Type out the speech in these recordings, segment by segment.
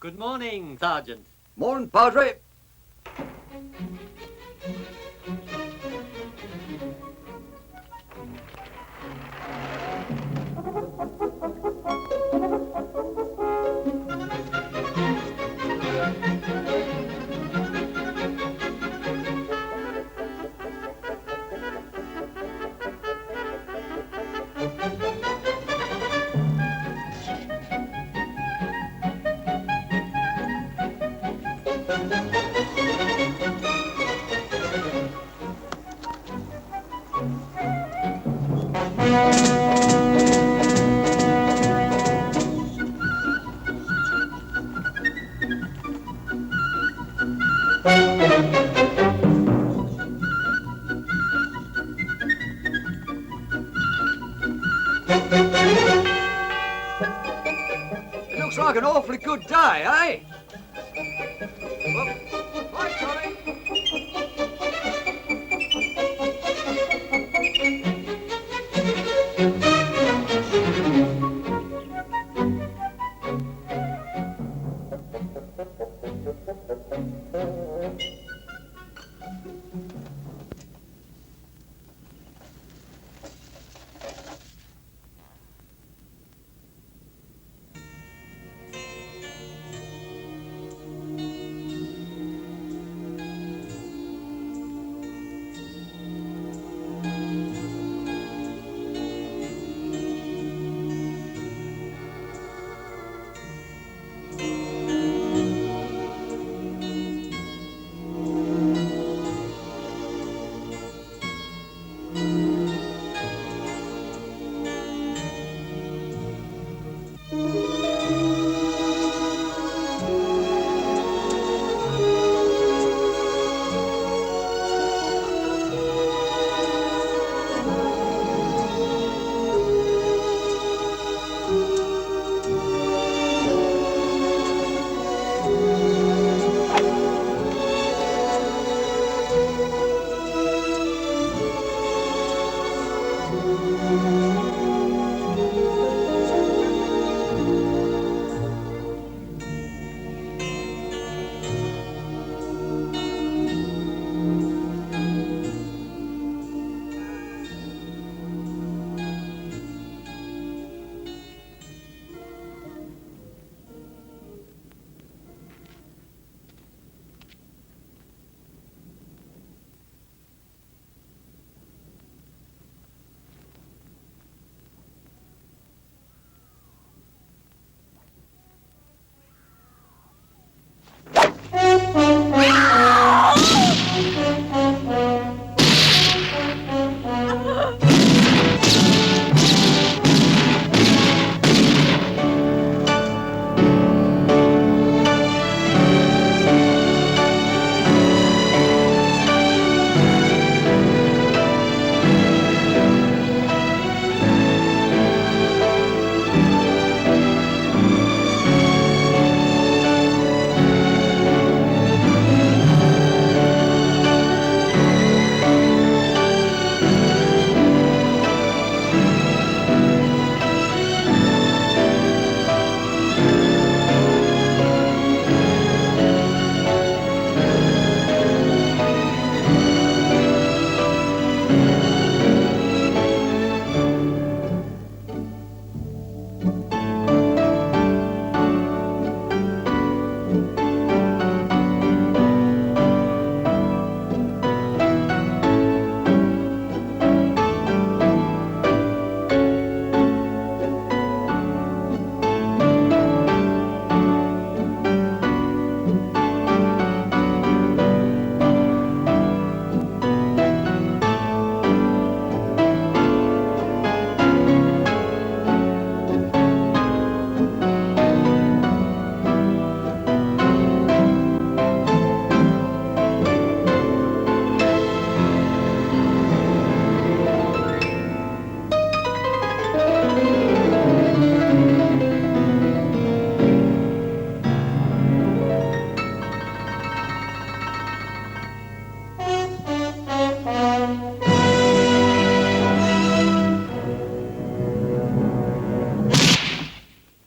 Good morning, Sergeant. Morning, Padre. It looks like an awfully good day, eh? Well, right, Johnny.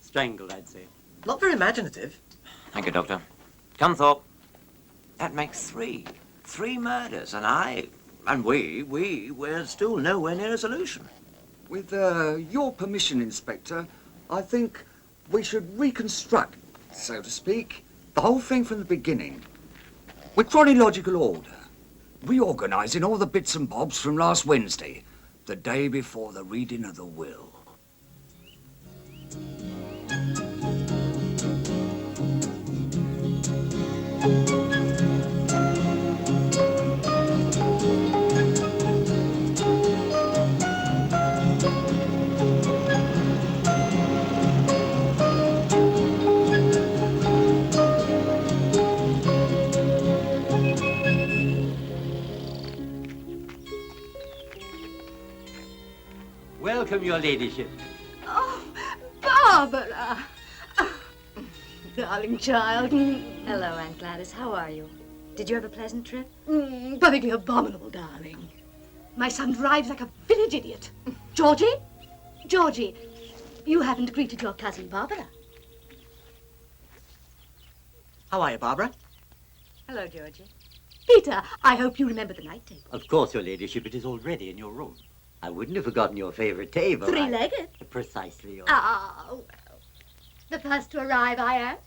Strangled, I'd say. Not very imaginative. Thank you, Doctor. Come, Thorpe. That makes three. 3 murders, and we're still nowhere near a solution. With your permission, Inspector, I think we should reconstruct, so to speak, the whole thing from the beginning. With chronological order, reorganising all the bits and bobs from last Wednesday, the day before the reading of the will. Welcome, your ladyship. Oh, Barbara! Oh, darling child. Hello, Aunt Gladys. How are you? Did you have a pleasant trip? Perfectly abominable, darling. My son drives like a village idiot. Georgie? Georgie, you haven't greeted your cousin Barbara. How are you, Barbara? Hello, Georgie. Peter, I hope you remember the night table. Of course, your ladyship. It is already in your room. I wouldn't have forgotten your favourite table. 3-legged? Precisely. Your... Ah, well. The first to arrive, I am.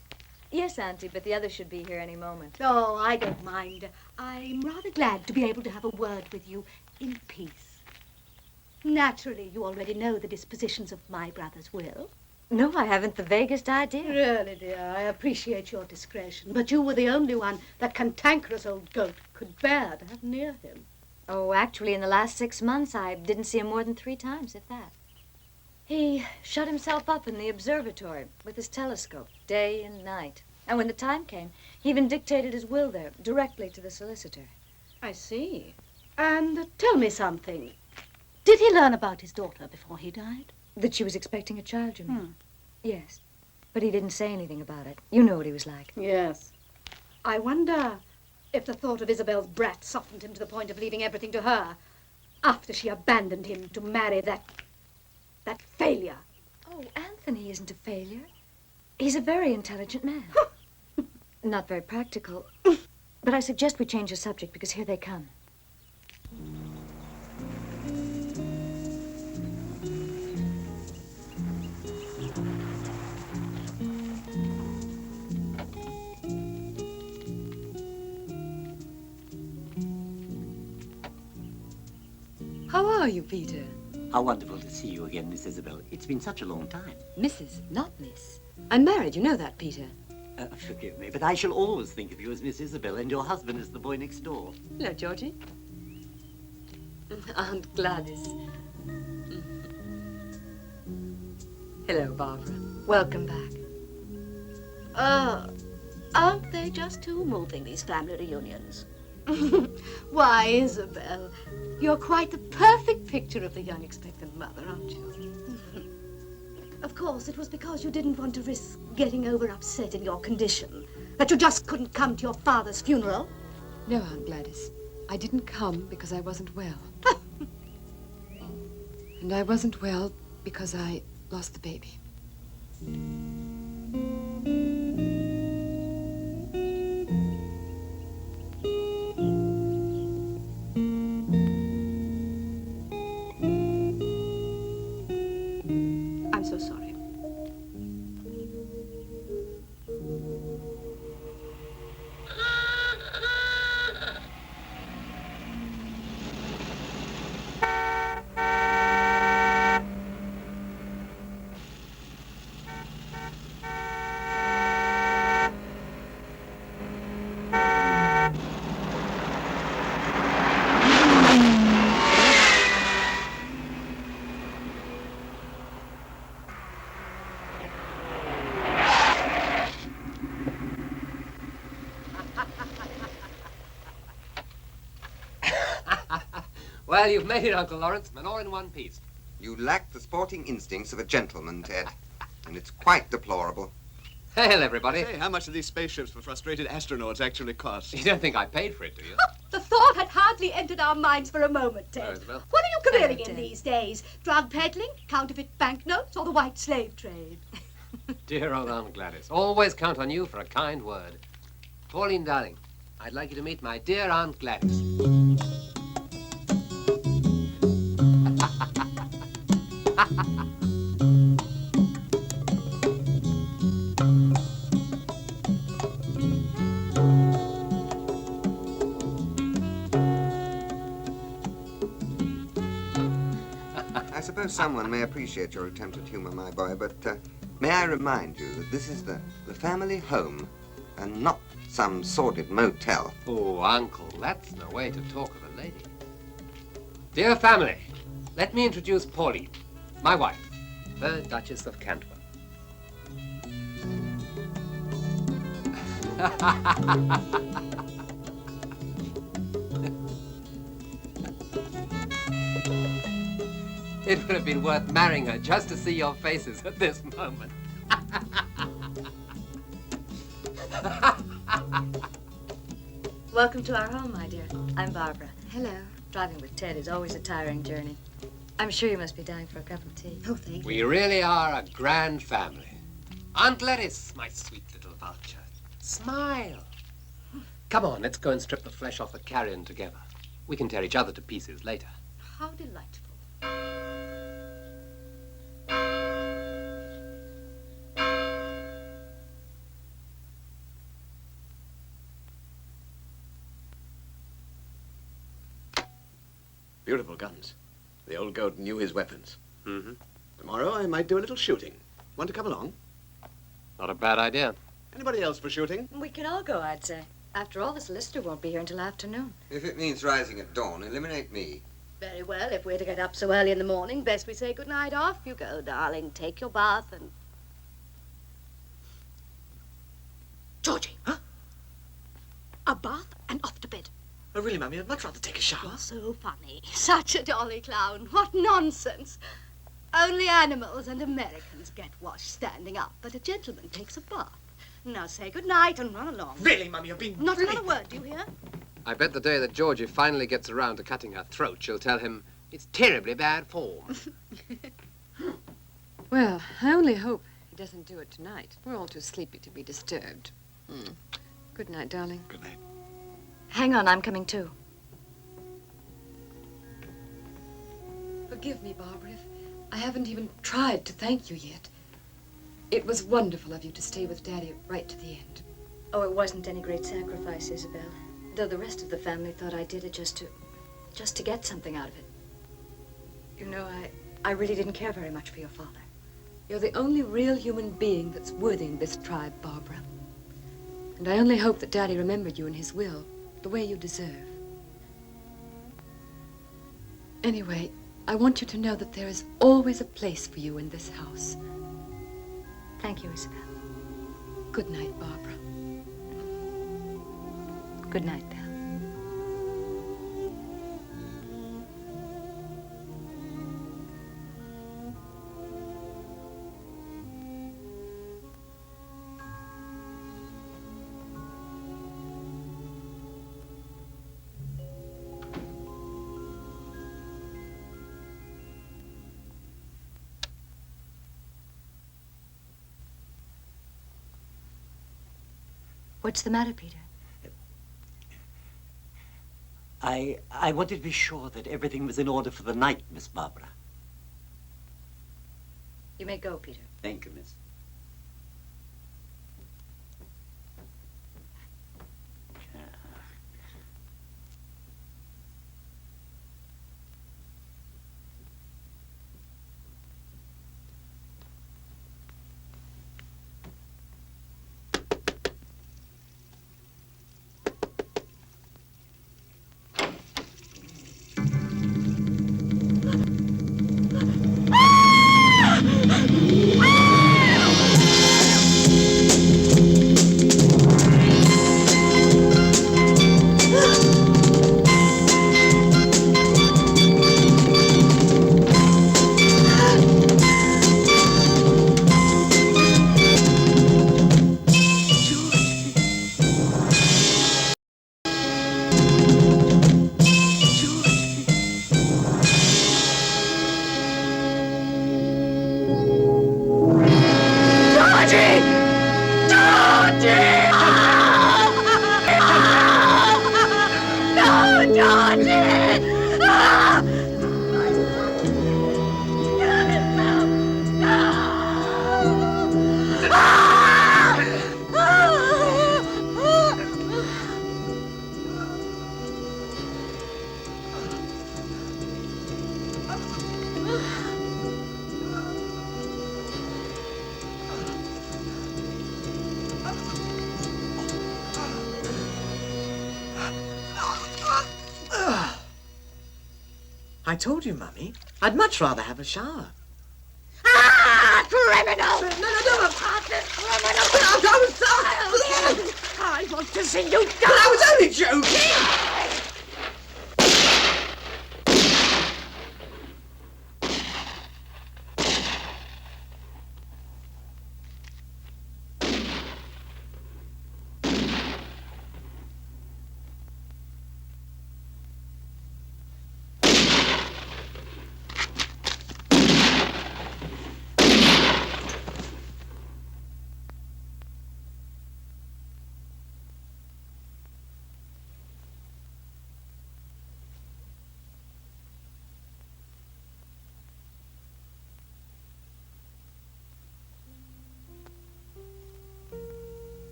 Yes, Auntie, but the others should be here any moment. Oh, I don't mind. I'm rather glad to be able to have a word with you in peace. Naturally, you already know the dispositions of my brother's will. No, I haven't the vaguest idea. Really, dear, I appreciate your discretion, but you were the only one that cantankerous old goat could bear to have near him. Oh, actually, in the last 6 months, I didn't see him more than 3 times, if that. He shut himself up in the observatory with his telescope, day and night. And when the time came, he even dictated his will there, directly to the solicitor. I see. And tell me something. Did he learn about his daughter before he died? That she was expecting a child, you mean? Yes. But he didn't say anything about it. You know what he was like. Yes. I wonder if the thought of Isabel's brat softened him to the point of leaving everything to her after she abandoned him to marry that failure. Oh, Anthony isn't a failure. He's a very intelligent man. Not very practical. But I suggest we change the subject because here they come. How are you, Peter? How wonderful to see you again, Miss Isabel. It's been such a long time. Mrs., not Miss. I'm married, you know that, Peter. Forgive me, but I shall always think of you as Miss Isabel and your husband as the boy next door. Hello, Georgie. Aunt Gladys. Hello, Barbara. Welcome back. Aren't they just too moving, these family reunions? Why, Isabel, you're quite the perfect picture of the young expectant mother, aren't you? Of course, it was because you didn't want to risk getting over upset in your condition that you just couldn't come to your father's funeral. No, Aunt Gladys. I didn't come because I wasn't well. And I wasn't well because I lost the baby. I'm so sorry. Well, you've made it, Uncle Lawrence, manure in one piece. You lack the sporting instincts of a gentleman, Ted. And it's quite deplorable. Hail, everybody. Say, how much do these spaceships for frustrated astronauts actually cost? You don't think I paid for it, do you? The thought had hardly entered our minds for a moment, Ted. Oh, Isabel. What are you careering Ted. in these days? Drug peddling, counterfeit banknotes, or the white slave trade? Dear old Aunt Gladys. Always count on you for a kind word. Pauline, darling, I'd like you to meet my dear Aunt Gladys. I suppose someone may appreciate your attempt at humor, my boy, but may I remind you that this is the family home and not some sordid motel. Oh, Uncle, that's no way to talk of a lady. Dear family, let me introduce Pauline, my wife, the Duchess of Cantwell. It would have been worth marrying her just to see your faces at this moment. Welcome to our home, my dear. I'm Barbara. Hello. Driving with Ted is always a tiring journey. I'm sure you must be dying for a cup of tea. Oh, thank you. We really are a grand family. Aunt Gladys, my sweet little vulture. Smile. Come on, let's go and strip the flesh off the carrion together. We can tear each other to pieces later. How delightful. Beautiful guns. The old goat knew his weapons. Mm-hmm. Tomorrow I might do a little shooting. Want to come along? Not a bad idea. Anybody else for shooting? We can all go, I'd say. After all, the solicitor won't be here until afternoon. If it means rising at dawn, eliminate me. Very well, if we're to get up so early in the morning, best we say good night. Off you go, darling. Take your bath and... Georgie! Huh? A bath and off to bed. Oh, really, Mummy, I'd much rather take a shower. You're so funny. Such a jolly clown. What nonsense. Only animals and Americans get washed standing up, but a gentleman takes a bath. Now say good night and run along. Really, Mummy, you're being Not really... another word, do you hear? I bet the day that Georgie finally gets around to cutting her throat, she'll tell him it's terribly bad form. Well, I only hope he doesn't do it tonight. We're all too sleepy to be disturbed. Good night, darling. Good night. Hang on, I'm coming too. Forgive me, Barbara, if I haven't even tried to thank you yet. It was wonderful of you to stay with Daddy right to the end. Oh, it wasn't any great sacrifice, Isabel. Though the rest of the family thought I did it just to get something out of it. You know, I really didn't care very much for your father. You're the only real human being that's worthy in this tribe, Barbara. And I only hope that Daddy remembered you in his will, the way you deserve. Anyway, I want you to know that there is always a place for you in this house. Thank you, Isabel. Good night, Barbara. Good night, Belle. What's the matter, Peter? I wanted to be sure that everything was in order for the night, Miss Barbara. You may go, Peter. Thank you, Miss. I told you, Mummy. I'd much rather have a shower. Ah, criminal! No. I want to see you go! I was only joking!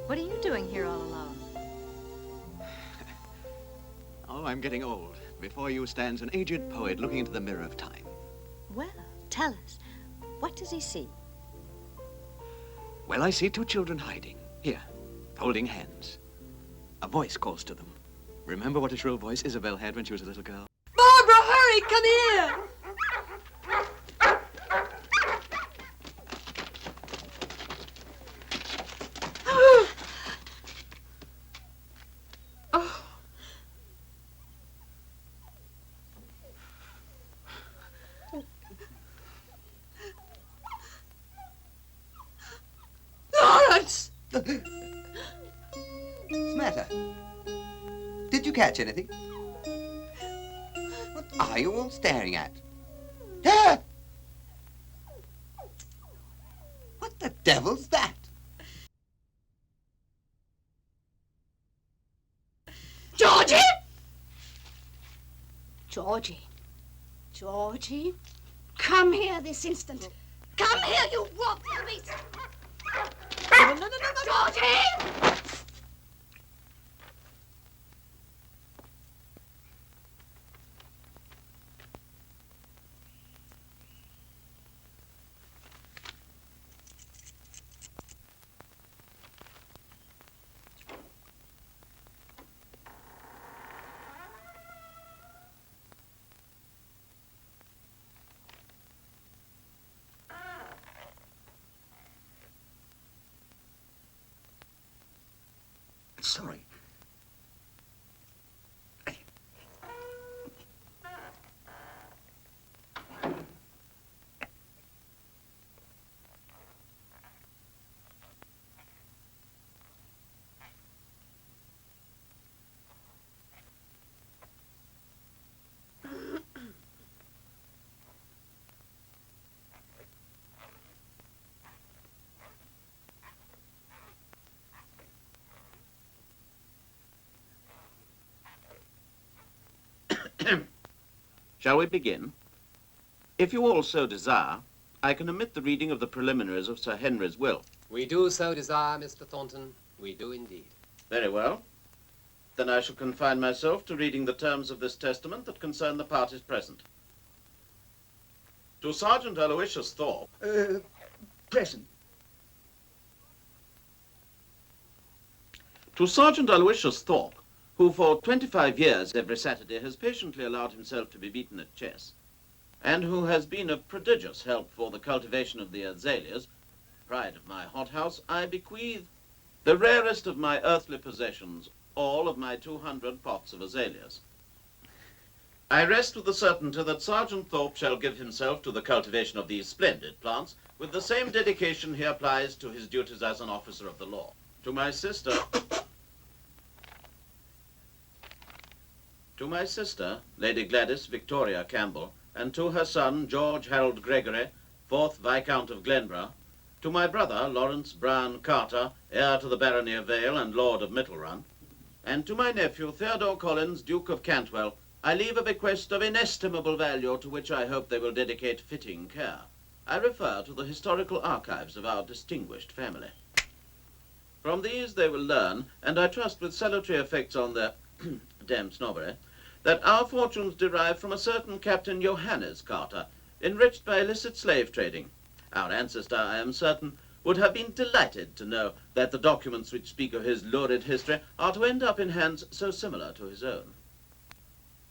What are you doing here all alone? Oh, I'm getting old. Before you stands an aged poet looking into the mirror of time. Well, tell us. What does he see? Well, I see two children hiding. Here, holding hands. A voice calls to them. Remember what a shrill voice Isabel had when she was a little girl? Barbara, hurry, come here! What's the matter? Did you catch anything? What are you all staring at? Ah! What the devil's that? Georgie! Georgie. Georgie. Come here this instant. Come here, you robbed beast! No. Georgie! Sorry. Shall we begin? If you all so desire, I can omit the reading of the preliminaries of Sir Henry's will. We do so desire, Mr. Thornton. We do indeed. Very well. Then I shall confine myself to reading the terms of this testament that concern the parties present. To Sergeant Aloysius Thorpe. Present. To Sergeant Aloysius Thorpe, who for 25 years every Saturday has patiently allowed himself to be beaten at chess, and who has been of prodigious help for the cultivation of the azaleas, pride of my hothouse, I bequeath the rarest of my earthly possessions, all of my 200 pots of azaleas. I rest with the certainty that Sergeant Thorpe shall give himself to the cultivation of these splendid plants with the same dedication he applies to his duties as an officer of the law. To my sister, Lady Gladys Victoria Campbell, and to her son, George Harold Gregory, 4th Viscount of Glenborough, to my brother, Lawrence Brown Carter, heir to the barony of Vale and Lord of Middlerun, and to my nephew, Theodore Collins, Duke of Cantwell, I leave a bequest of inestimable value to which I hope they will dedicate fitting care. I refer to the historical archives of our distinguished family. From these they will learn, and I trust with salutary effects on their damned snobbery, that our fortunes derive from a certain Captain Johannes Carter, enriched by illicit slave trading. Our ancestor, I am certain, would have been delighted to know that the documents which speak of his lurid history are to end up in hands so similar to his own.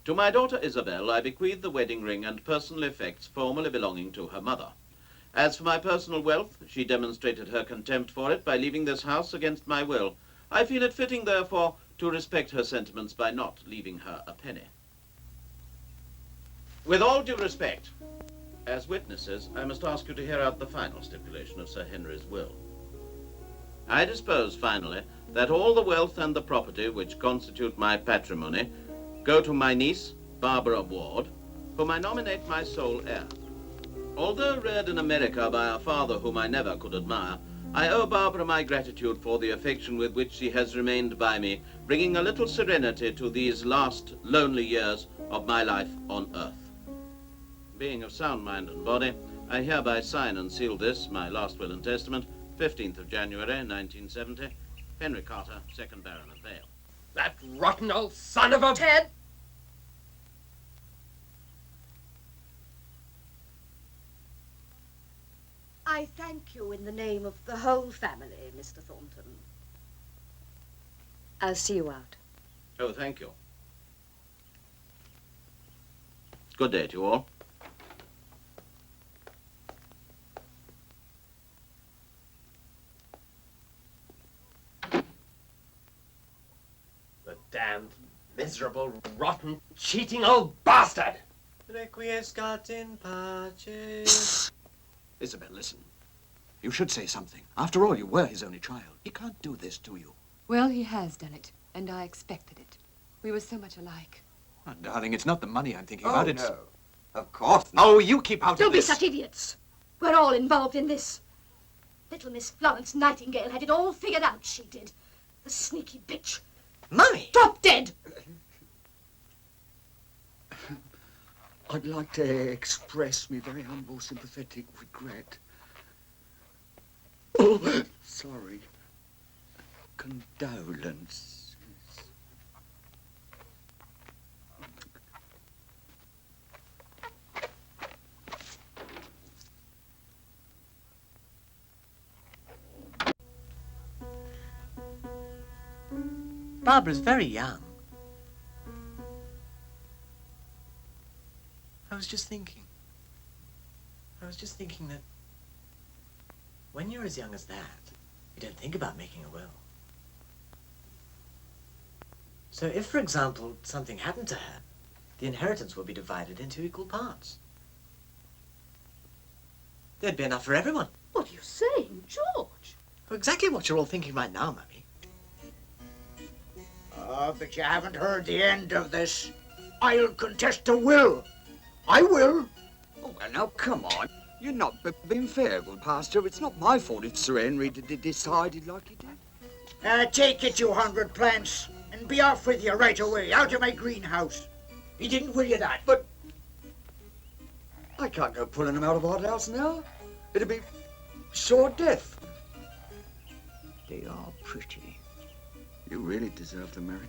To my daughter Isabel, I bequeath the wedding ring and personal effects formerly belonging to her mother. As for my personal wealth, she demonstrated her contempt for it by leaving this house against my will. I feel it fitting, therefore, to respect her sentiments by not leaving her a penny. With all due respect, as witnesses, I must ask you to hear out the final stipulation of Sir Henry's will. I dispose, finally, that all the wealth and the property which constitute my patrimony go to my niece, Barbara Ward, whom I nominate my sole heir. Although reared in America by a father whom I never could admire, I owe Barbara my gratitude for the affection with which she has remained by me, bringing a little serenity to these last lonely years of my life on earth. Being of sound mind and body, I hereby sign and seal this, my last will and testament, 15th of January, 1970, Henry Carter, 2nd Baron of Vale. That rotten old son of a... Ted! I thank you in the name of the whole family, Mr. Thornton. I'll see you out. Oh, thank you. Good day to you all. The damned, miserable, rotten, cheating old bastard! Requiescat in pace. Isabel, listen. You should say something. After all, you were his only child. He can't do this to you. Well, he has done it, and I expected it. We were so much alike. Oh, darling, it's not the money I'm thinking about. It's... no. Of course not. Oh, you keep out Don't of be this. such idiots. We're all involved in this. Little Miss Florence Nightingale had it all figured out, she did. The sneaky bitch. Mummy! Drop dead! I'd like to express my very humble, sympathetic regret. Oh, sorry. Condolences. Barbara's very young. I was just thinking that when you're as young as that, you don't think about making a will. So if, for example, something happened to her, the inheritance will be divided into equal parts. There'd be enough for everyone. What are you saying, George? Well, exactly what you're all thinking right now, Mummy. But you haven't heard the end of this. I'll contest the will. I will. Oh, well, now, come on. You're not being fair, good pastor. It's not my fault if Sir Henry decided like he did. Take it, you 100 plants, and be off with you right away, out of my greenhouse. He didn't will you that? But I can't go pulling them out of our house now. It'd be sure death. They are pretty. You really deserve to marry.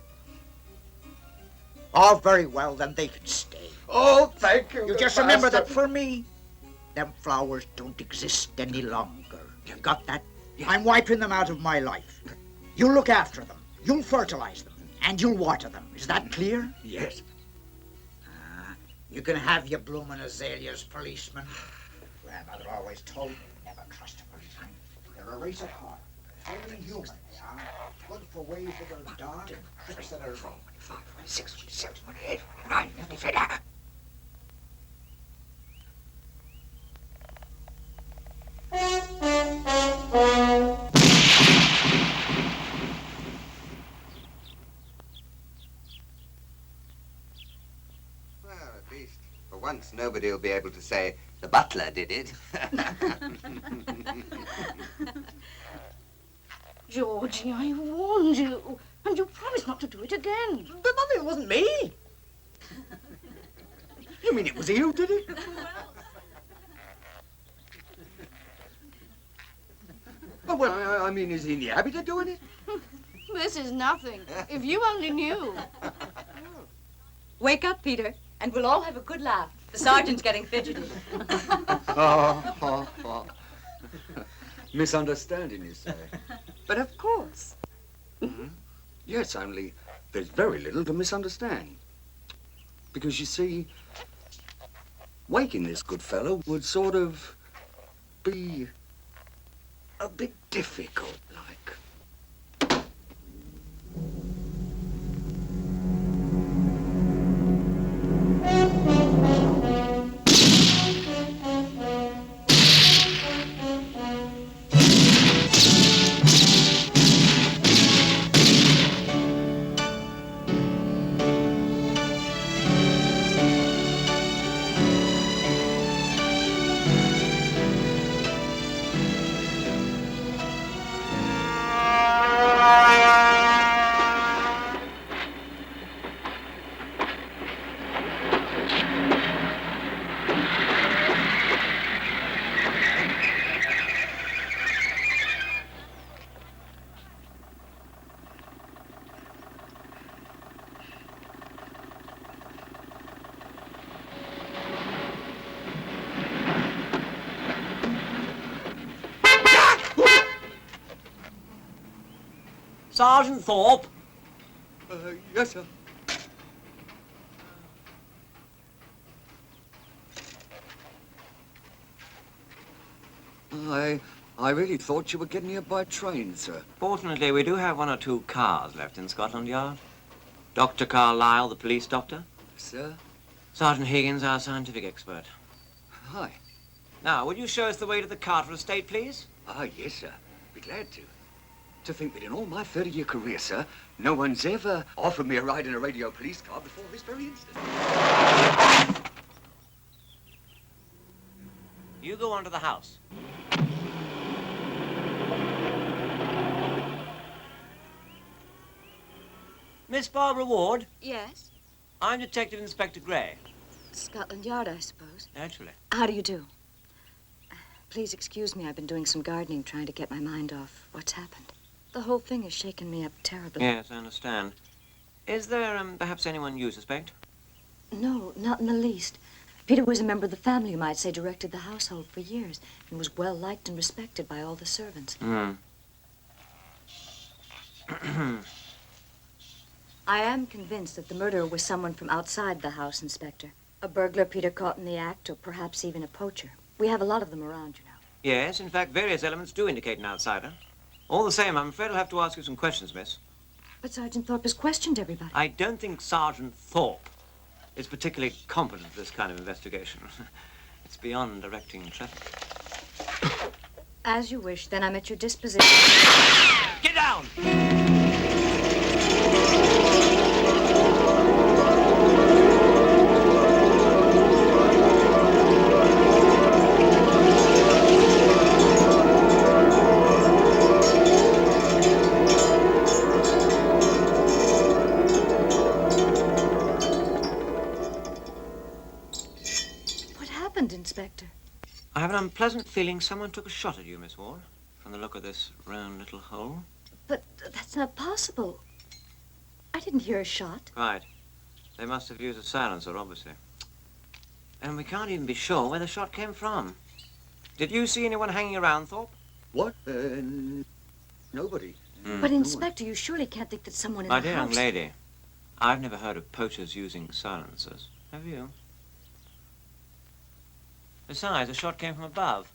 Oh, very well, then they can stay. Oh, thank you. You just remember that for me, them flowers don't exist any longer. You got that? Yeah. I'm wiping them out of my life. You look after them, you'll fertilize them, and you'll water them. Is that clear? Yes. You can have your blooming azaleas, policeman. Grandmother always told me never trust a policeman. They're a race at heart. Only human, they are. Good for ways that are dark and tricks that are wrong. 5, 6, 7, 8, 9, 10. Well, at least, for once, nobody will be able to say, the butler did it. Georgie, I warned you. And you promised not to do it again. But, Mummy, it wasn't me. You mean it was he who did it? Oh, well, I mean, is he in the habit of doing it? This is nothing. If you only knew. Wake up, Peter, and we'll all have a good laugh. The sergeant's getting fidgety. Oh. Misunderstanding, you say? But of course. Yes, only there's very little to misunderstand. Because, you see, waking this good fellow would sort of be a bit difficult, like. Sergeant Thorpe. Yes, sir. I really thought you were getting here by train, sir. Fortunately, we do have one or two cars left in Scotland Yard. Dr. Carlyle, the police doctor. Sir? Sergeant Higgins, our scientific expert. Hi. Now, would you show us the way to the Carter estate, please? Ah, yes, sir. Be glad to. To think that in all my 30-year career, sir, no one's ever offered me a ride in a radio police car before this very instant. You go on to the house. Miss Barbara Ward, Yes? I'm Detective Inspector Gray. Scotland Yard, I suppose. Naturally. How do you do? Please excuse me. I've been doing some gardening, trying to get my mind off what's happened. The whole thing has shaken me up terribly. Yes, I understand. Is there, perhaps anyone you suspect? No, not in the least. Peter was a member of the family, you might say, directed the household for years, and was well liked and respected by all the servants. I am convinced that the murderer was someone from outside the house, Inspector. A burglar Peter caught in the act, or perhaps even a poacher. We have a lot of them around, you know. Yes, in fact, various elements do indicate an outsider. All the same, I'm afraid I'll have to ask you some questions, miss. But Sergeant Thorpe has questioned everybody. I don't think Sergeant Thorpe is particularly competent for this kind of investigation. It's beyond directing traffic. As you wish, then I'm at your disposition. Get down! Inspector. I have an unpleasant feeling someone took a shot at you, Miss Ward, from the look of this round little hole. But that's not possible. I didn't hear a shot. Right. They must have used a silencer, obviously. And we can't even be sure where the shot came from. Did you see anyone hanging around, Thorpe? What? Nobody. But, Inspector, you surely can't think that someone in My the dear house... young lady, I've never heard of poachers using silencers. Have you? Besides, the shot came from above.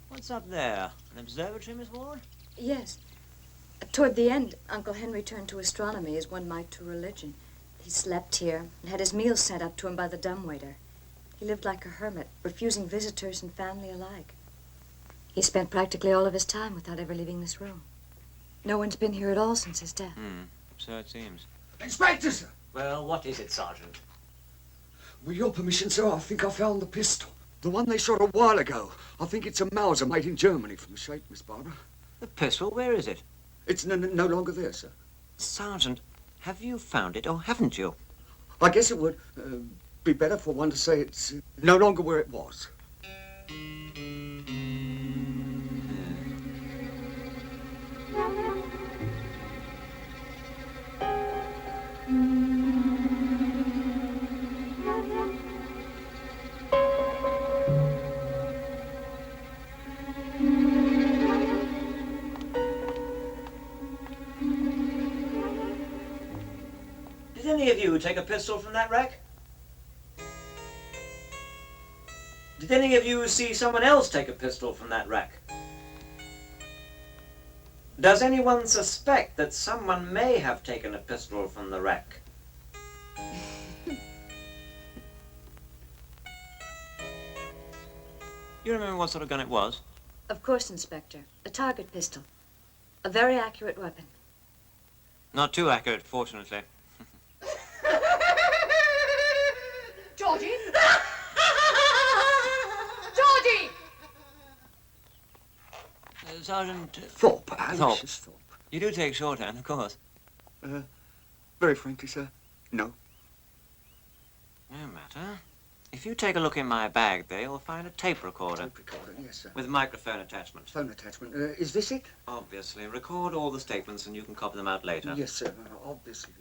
What's up there? An observatory, Miss Ward? Yes. Toward the end, Uncle Henry turned to astronomy as one might to religion. He slept here and had his meals sent up to him by the dumbwaiter. He lived like a hermit, refusing visitors and family alike. He spent practically all of his time without ever leaving this room. No one's been here at all since his death. So it seems. Inspector, sir! Well, what is it, Sergeant? With your permission, sir, I think I found the pistol. The one they shot a while ago. I think it's a Mauser made in Germany from the shape, Miss Barbara. The pistol? Where is it? It's no longer there, sir. Sergeant, have you found it or haven't you? I guess it would be better for one to say it's no longer where it was. any of you take a pistol from that wreck? Did any of you see someone else take a pistol from that wreck? Does anyone suspect that someone may have taken a pistol from the wreck? You remember what sort of gun it was? Of course, Inspector. A target pistol. A very accurate weapon. Not too accurate, fortunately. Georgie! Georgie! Sergeant... Thorpe, Aloysius Thorpe. You do take shorthand, of course. Very frankly, sir, no. No matter. If you take a look in my bag there, you'll find a tape recorder. Tape recorder, yes, sir. With microphone attachment. Phone attachment. Is this it? Obviously. Record all the statements and you can copy them out later. Yes, sir, obviously.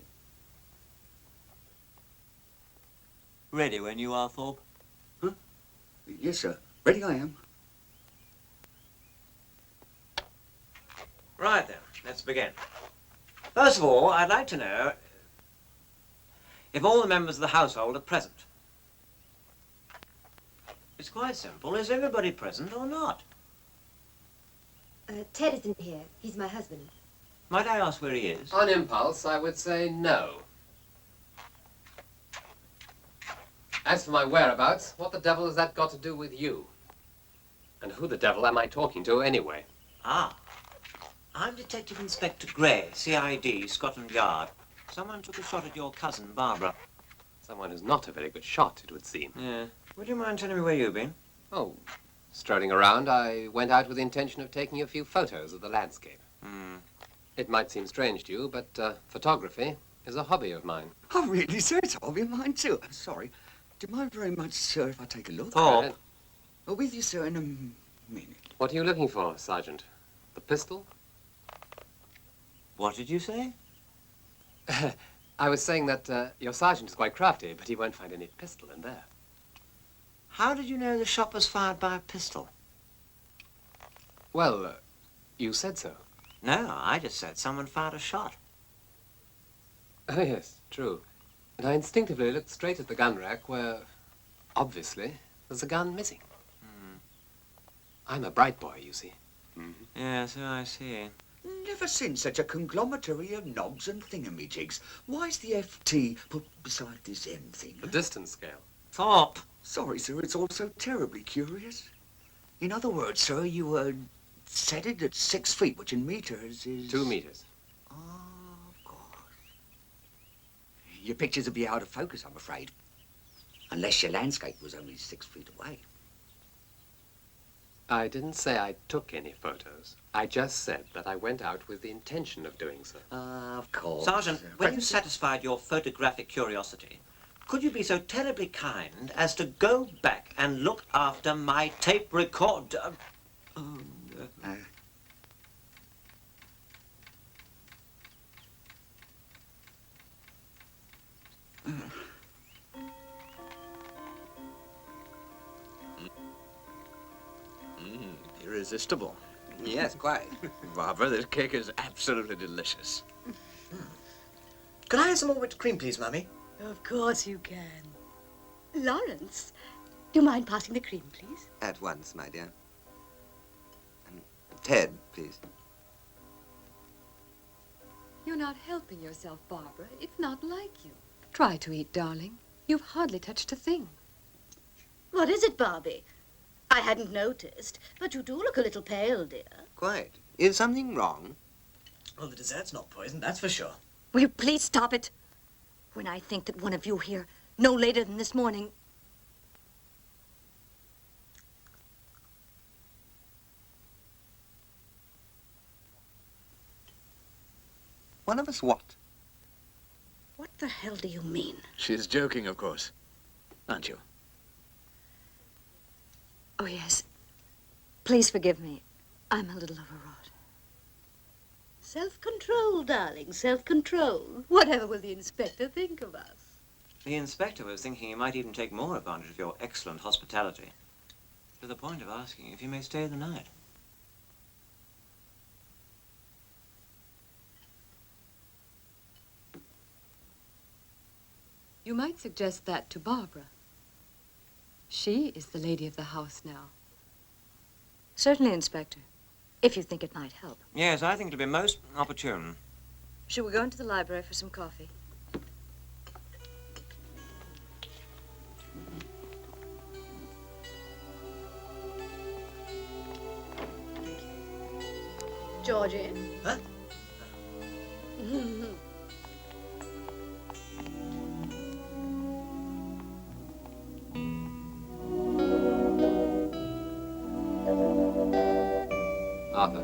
Ready when you are, Thorpe? Huh? Yes, sir. Ready I am. Right then, let's begin. First of all, I'd like to know if all the members of the household are present. It's quite simple. Is everybody present or not? Ted isn't here. He's my husband. Might I ask where he is? On impulse, I would say no. As for my whereabouts, what the devil has that got to do with you? And who the devil am I talking to anyway? Ah. I'm Detective Inspector Gray, CID, Scotland Yard. Someone took a shot at your cousin, Barbara. Someone who's not a very good shot, it would seem. Yeah. Would you mind telling me where you've been? Oh, strolling around, I went out with the intention of taking a few photos of the landscape. It might seem strange to you, but photography is a hobby of mine. Oh, really, sir? It's a hobby of mine, too. I'm sorry. Do you mind very much, sir, if I take a look? Thorpe. Oh, with you, sir, in a minute. What are you looking for, Sergeant? The pistol? What did you say? I was saying that your sergeant is quite crafty, but he won't find any pistol in there. How did you know the shot was fired by a pistol? Well, you said so. No, I just said someone fired a shot. Oh, yes, true. And I instinctively looked straight at the gun rack where, obviously, there's a gun missing. I'm a bright boy, you see. Yes, I see. Never seen such a conglomerate of knobs and thingamajigs. Why's the FT put beside this M thing? The distance scale. Thorpe! Sorry, sir, it's all so terribly curious. In other words, sir, you, set it at 6 feet, which in meters is... 2 meters. Oh, of course. Your pictures would be out of focus, I'm afraid. Unless your landscape was only 6 feet away. I didn't say I took any photos. I just said that I went out with the intention of doing so. Of course. Sergeant, when you satisfied your photographic curiosity, could you be so terribly kind as to go back and look after my tape recorder? Irresistible. Yes, quite. Barbara, this cake is absolutely delicious. Can I have some more whipped cream, please, Mummy? Of course you can. Lawrence, do you mind passing the cream, please? At once, my dear. And Ted, please. You're not helping yourself, Barbara. It's not like you. Try to eat, darling. You've hardly touched a thing. What is it, Barbie? I hadn't noticed, but you do look a little pale, dear. Quite. Is something wrong? Well, the dessert's not poisoned, that's for sure. Will you please stop it? When I think that one of you here, no later than this morning... One of us what? What the hell do you mean? She's joking, of course. Aren't you? Oh, yes. Please forgive me. I'm a little overwrought. Self-control, darling, self-control. Whatever will the inspector think of us? The inspector was thinking he might even take more advantage of your excellent hospitality, to the point of asking if you may stay the night. You might suggest that to Barbara. She is the lady of the house now. Certainly, Inspector, if you think it might help. Yes, I think it'll be most opportune. Should we go into the library for some coffee? Georgie. Huh? Arthur.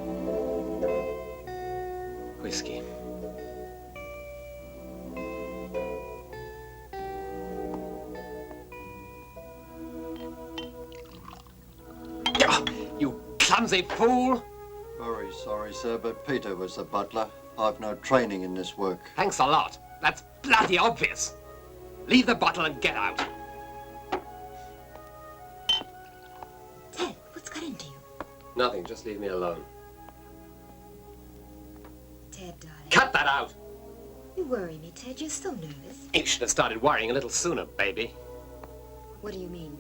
Whiskey. Oh, you clumsy fool! Very sorry, sir, but Peter was the butler. I've no training in this work. Thanks a lot. That's bloody obvious. Leave the bottle and get out. Ted, what's got into you? Nothing, just leave me alone. Ted, darling. Cut that out! You worry me, Ted. You're so nervous. You should have started worrying a little sooner, baby. What do you mean?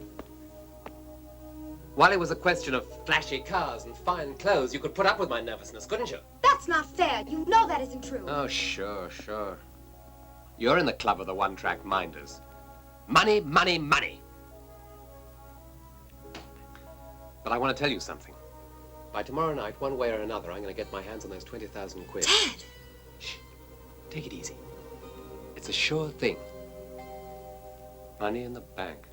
While it was a question of flashy cars and fine clothes, you could put up with my nervousness, couldn't you? That's not fair. You know that isn't true. Oh, sure, sure. You're in the club of the one-track minders. Money, money, money. But I want to tell you something. By tomorrow night, one way or another, I'm going to get my hands on those 20,000 quid. Ted! Shh. Take it easy. It's a sure thing. Money in the bank.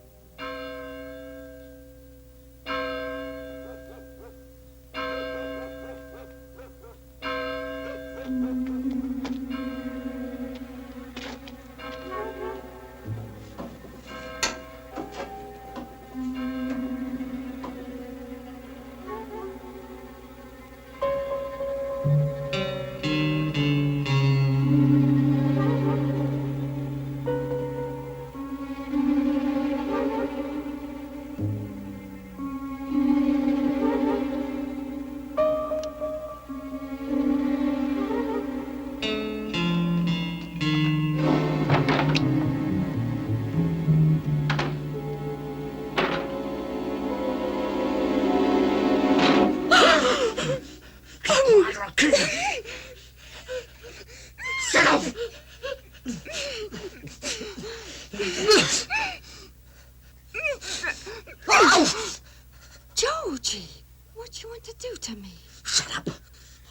Georgie, what do you want to do to me? Shut up, or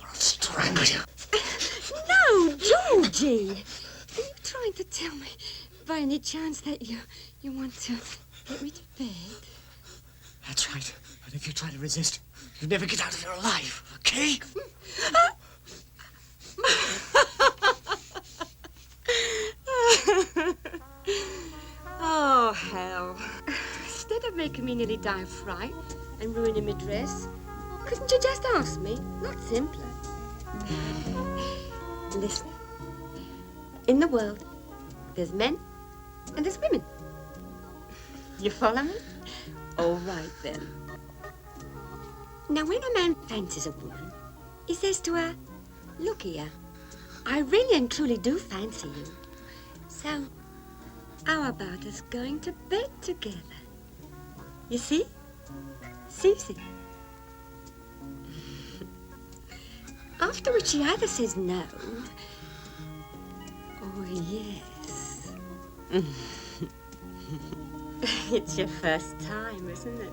I'll strangle you. No, Georgie! Are you trying to tell me, by any chance, that you want to get me to bed? That's right. And if you try to resist, you never get out of here alive, okay? Oh, hell. Instead of making me nearly die of fright and ruining my dress, couldn't you just ask me? Not simpler. Listen. In the world, there's men and there's women. You follow me? All right, then. Now, when a man fancies a woman, he says to her, "Look here, I really and truly do fancy you. So, how about us going to bed together? You see? Susie." After which he either says no, or yes. It's your first time, isn't it?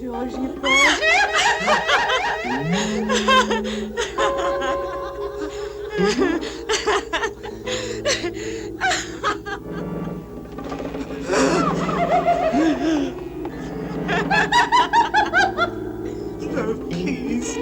Georgie, No, please.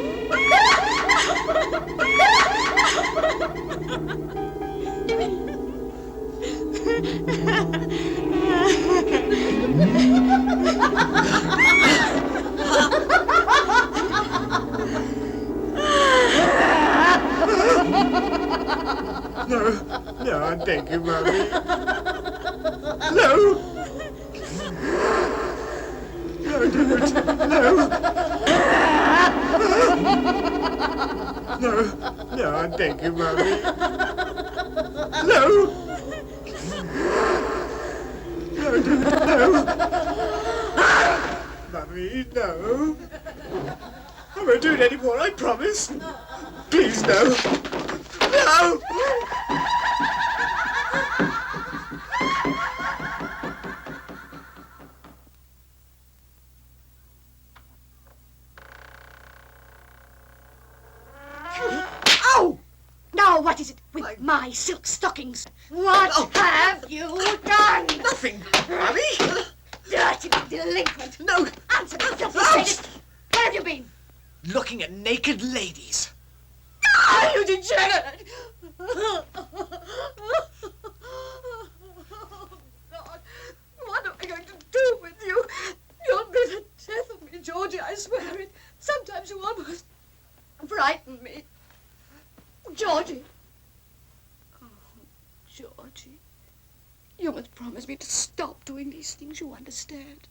No, I beg you, Mommy. No! No! No, David, no. No, I beg you, Mummy. No. No, David, no. Mummy, no. I won't do it anymore, I promise. Please, no. No! Oh! Now, what is it with my silk stockings? What have you done? Nothing, Mummy. Dirty delinquent. No. Answer me, filthy sadist. Where have you been? Looking at naked ladies. Ah, you degenerate! Oh, God, what am I going to do with you? You'll be the death of me, Georgie, I swear it. Sometimes you almost frighten me. Georgie. Oh, Georgie. You must promise me to stop doing these things, you understand?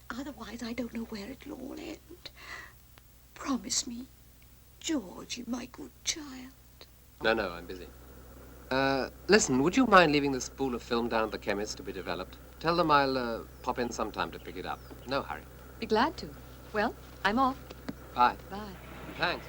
Otherwise, I don't know where it'll all end. Promise me, Georgie, my good child. No, I'm busy. Listen, would you mind leaving the spool of film down at the chemist to be developed? Tell them I'll pop in sometime to pick it up. No hurry. Be glad to. Well, I'm off. Bye. Bye. Thanks.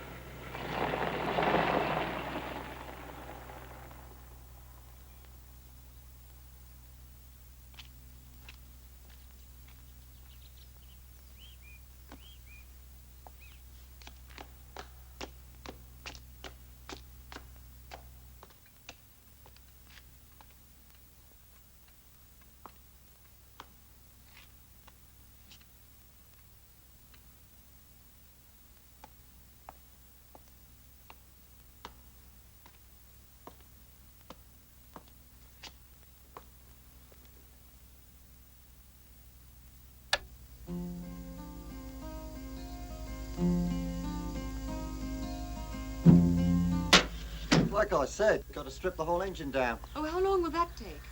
Like I said, got to strip the whole engine down. Oh, how long will that take?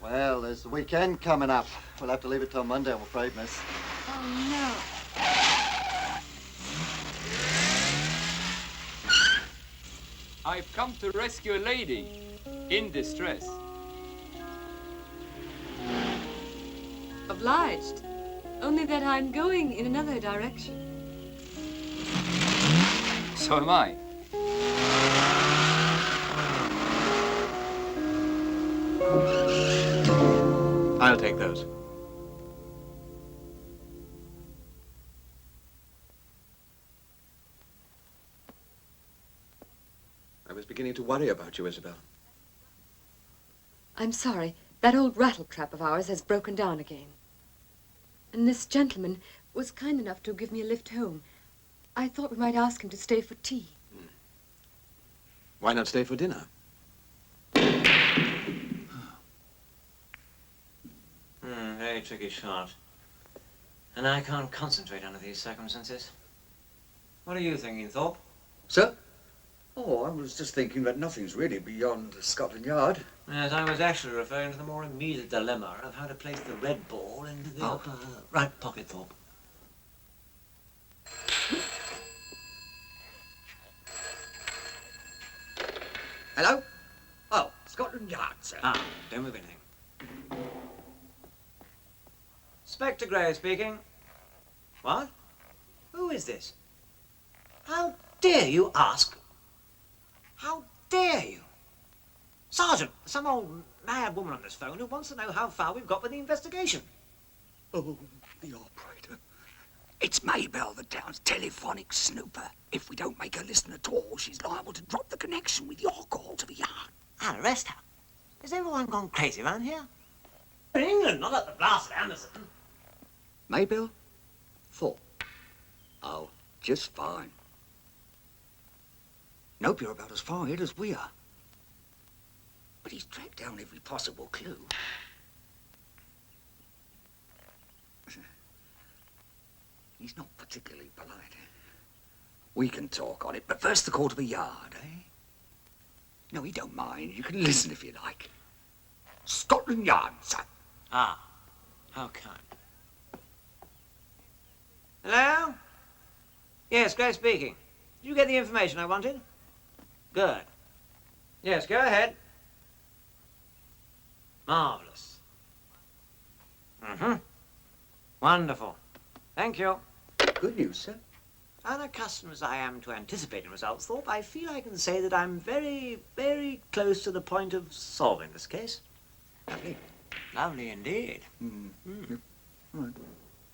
Well, there's the weekend coming up. We'll have to leave it till Monday, I'm afraid, miss. Oh, no. I've come to rescue a lady in distress. Obliged. Only that I'm going in another direction. So am I. I'll take those. I was beginning to worry about you, Isabel. I'm sorry. That old rattletrap of ours has broken down again. And this gentleman was kind enough to give me a lift home. I thought we might ask him to stay for tea. Why not stay for dinner? Very tricky shot. And I can't concentrate under these circumstances. What are you thinking, Thorpe? Sir? Oh, I was just thinking that nothing's really beyond Scotland Yard. Yes, I was actually referring to the more immediate dilemma of how to place the red ball into the upper right pocket, Thorpe. Hello? Oh, Scotland Yard, sir. Ah, don't move anything. Inspector Gray speaking. What? Who is this? How dare you ask? How dare you? Sergeant, some old mad woman on this phone who wants to know how far we've got with the investigation. Oh, the operator. It's Mabel, the town's telephonic snooper. If we don't make her listen at all, she's liable to drop the connection with your call to the yard. I'll arrest her. Has everyone gone crazy around here? In England, not at the blast of Anderson. Mabel? Thorpe. Oh, just fine. Nope, you're about as far ahead as we are. But he's tracked down every possible clue. He's not particularly polite. We can talk on it, but first the call to the yard, eh? No, he don't mind. You can listen if you like. Scotland Yard, sir. Ah, how kind. Hello? Yes, Gray speaking. Did you get the information I wanted? Good. Yes, go ahead. Marvelous. Mm-hmm. Wonderful. Thank you. Good news, sir. Unaccustomed as I am to anticipating results, Thorpe, I feel I can say that I'm very, very close to the point of solving this case. Lovely. Lovely indeed. Right.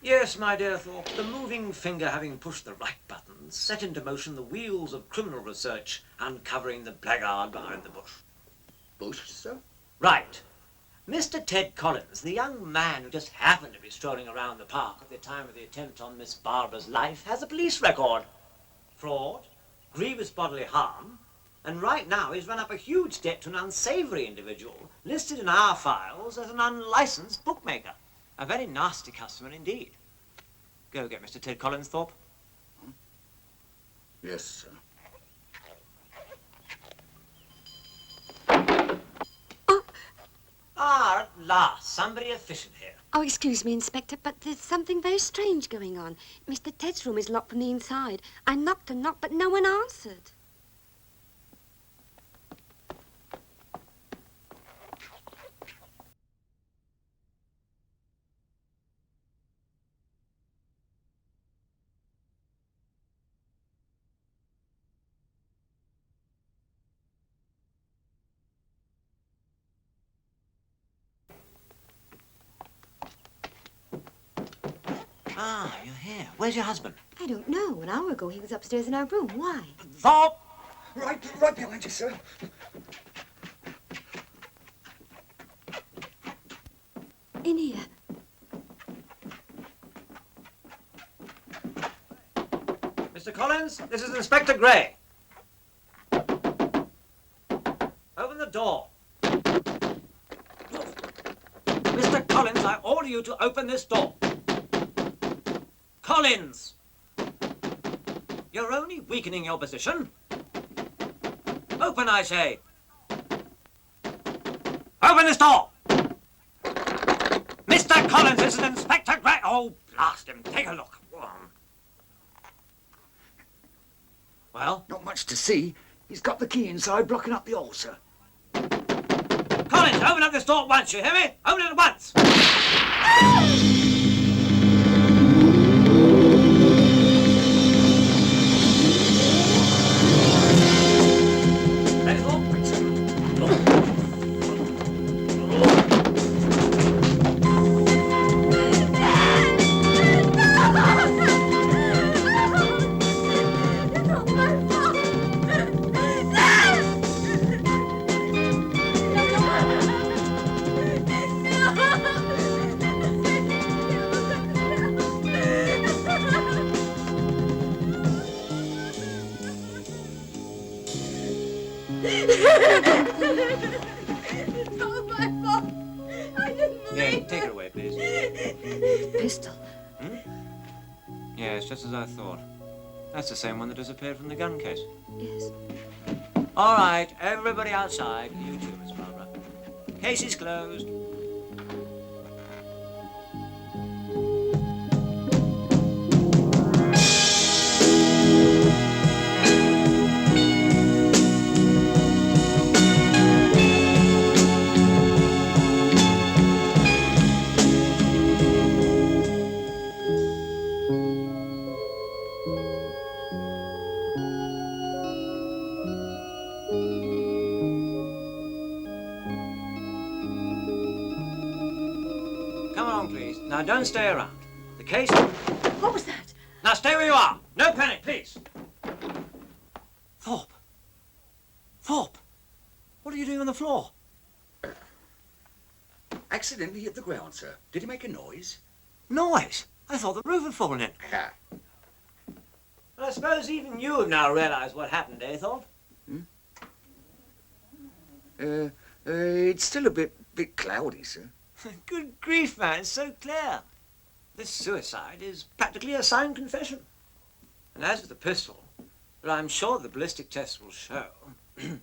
Yes, my dear Thorpe, the moving finger having pushed the right buttons set into motion the wheels of criminal research, uncovering the blackguard behind the bush. Bush, sir? Right. Mr. Ted Collins, the young man who just happened to be strolling around the park at the time of the attempt on Miss Barbara's life, has a police record. Fraud, grievous bodily harm, and right now he's run up a huge debt to an unsavory individual listed in our files as an unlicensed bookmaker. A very nasty customer indeed. Go get Mr. Ted Collins, Thorpe. Yes, sir. Ah, at last, somebody efficient here. Oh, excuse me, Inspector, but there's something very strange going on. Mr. Ted's room is locked from the inside. I knocked and knocked, but no one answered. Ah, you're here. Where's your husband? I don't know. An hour ago, he was upstairs in our room. Why? Thorpe! Right behind you, sir. In here. Mr. Collins, this is Inspector Gray. Open the door. Mr. Collins, I order you to open this door. Collins! You're only weakening your position. Open, I say. Open this door! Mr. Collins, this is Inspector Gray. Oh, blast him. Take a look. Well? Not much to see. He's got the key inside, blocking up the hole, sir. Collins, open up this door at once, you hear me? Open it at once! Ready, Thorpe? It's all my fault. I didn't Yeah, take it away, please. Pistol. Yes, just as I thought. That's the same one that disappeared from the gun case. Yes. All right, everybody outside. You too, Miss Barbara. Case is closed. Come along, please. Now, don't stay around. The case... What was that? Now, stay where you are. No panic, please. Thorpe. Thorpe. What are you doing on the floor? Accidentally hit the ground, sir. Did he make a noise? Noise? I thought the roof had fallen in. Ha. Well, I suppose even you have now realized what happened, eh, Thorpe? It's still a bit cloudy, sir. Good grief, man, it's so clear. This suicide is practically a signed confession. And as for the pistol, well, I'm sure the ballistic test will show that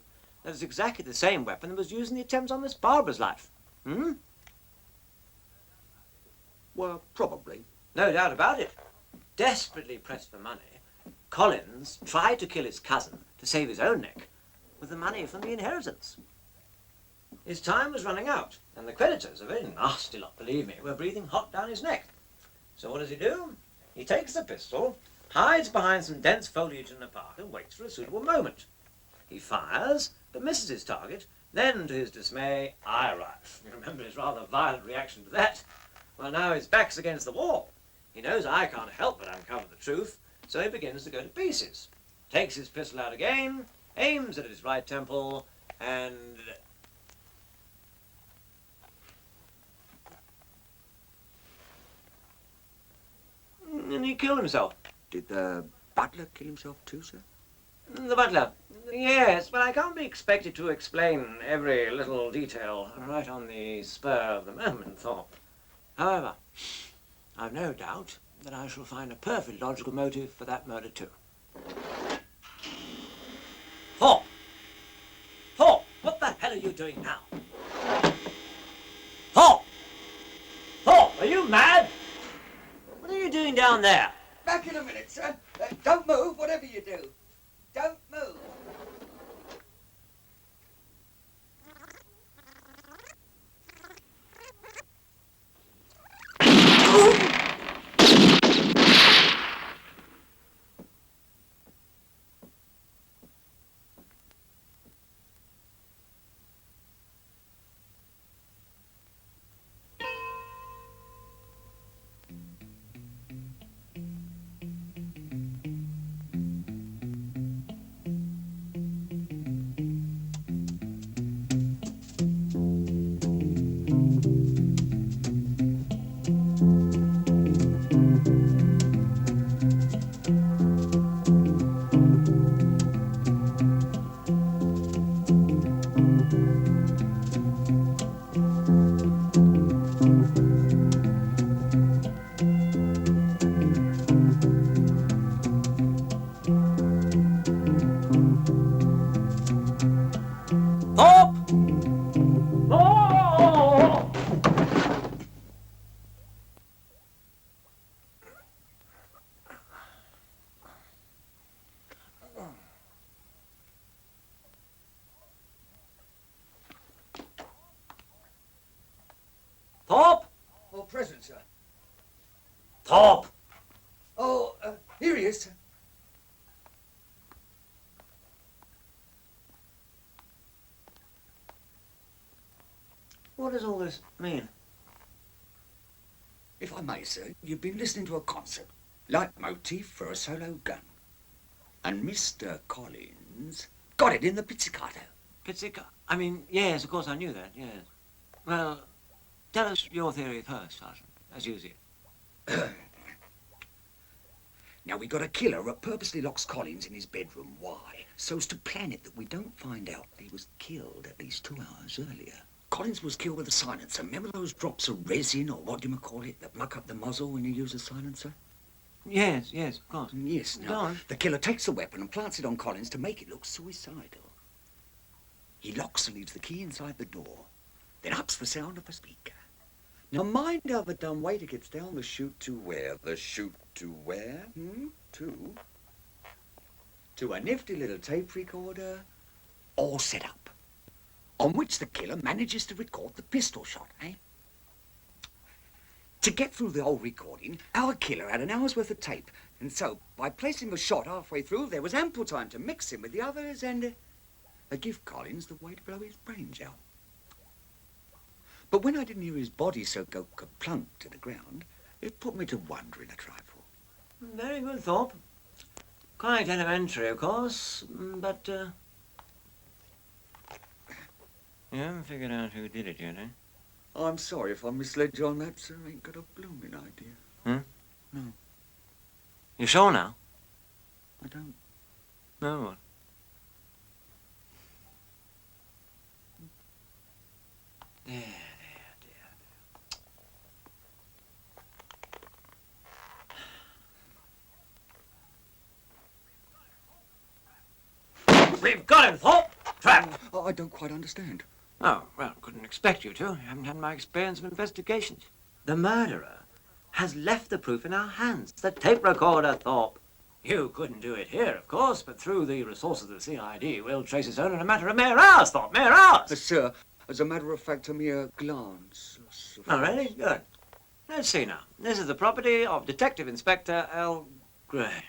it's exactly the same weapon that was used in the attempt on Miss Barbara's life. Well, probably. No doubt about it. desperately pressed for money, Collins tried to kill his cousin to save his own neck with the money from the inheritance. His time was running out, and the creditors, a very nasty lot, believe me, were breathing hot down his neck. So what does he do? He takes the pistol, hides behind some dense foliage in the park, and waits for a suitable moment. He fires, but misses his target. Then, to his dismay, I arrive. You remember his rather violent reaction to that? Well, now his back's against the wall. He knows I can't help but uncover the truth, so he begins to go to pieces. Takes his pistol out again, aims at his right temple, and... and he killed himself. Did the butler kill himself too, sir? The butler? Yes, but I can't be expected to explain every little detail right on the spur of the moment, Thorpe. However, I've no doubt that I shall find a perfect logical motive for that murder too. Thorpe! Thorpe! What the hell are you doing now? Thorpe! Thorpe, are you mad? What are you doing down there? Back in a minute, sir. Don't move, whatever you do. Don't move. Thorpe! Oh, present, sir. Thorpe! Oh, here he is, sir. What does all this mean? If I may, sir, you've been listening to a concert. Leitmotif for a solo gun. And Mr. Collins got it in the pizzicato. Pizzicato? I mean, yes, of course I knew that, yes. Well, tell us your theory first, Sergeant, as you see it. Now, we got a killer that purposely locks Collins in his bedroom. Why? So's to plan it that we don't find out that he was killed at least 2 hours earlier. Collins was killed with a silencer. Remember those drops of resin, or what do you call it, that muck up the muzzle when you use a silencer? Yes, yes, of course. Yes, Go now, on. the killer takes the weapon and plants it on Collins to make it look suicidal. He locks and leaves the key inside the door, then ups the sound of a speaker. Now, mind how the dumb waiter gets down the chute to where? The chute to where? To a nifty little tape recorder, all set up, on which the killer manages to record the pistol shot, eh? To get through the whole recording, our killer had an hour's worth of tape, and so, by placing the shot halfway through, there was ample time to mix him with the others and give Collins the way to blow his brains out. But when I didn't hear his body so go kerplunk to the ground, it put me to wondering a trifle. Very good, Thorpe. Quite elementary, of course, but, you haven't figured out who did it yet, eh? I'm sorry if I misled you on that, sir. I ain't got a blooming idea. Hmm? No, You sure now? I don't. No, what? There. We've got him, Thorpe! Trapped! Oh, I don't quite understand. Oh, well, couldn't expect you to. You haven't had my experience of investigations. The murderer has left the proof in our hands. The tape recorder, Thorpe. You couldn't do it here, of course, but through the resources of the CID, we'll trace its owner in a matter of mere hours, Thorpe, mere hours. Sir, as a matter of fact, a mere glance. Oh, really? Good. Let's see now. This is the property of Detective Inspector L. Gray.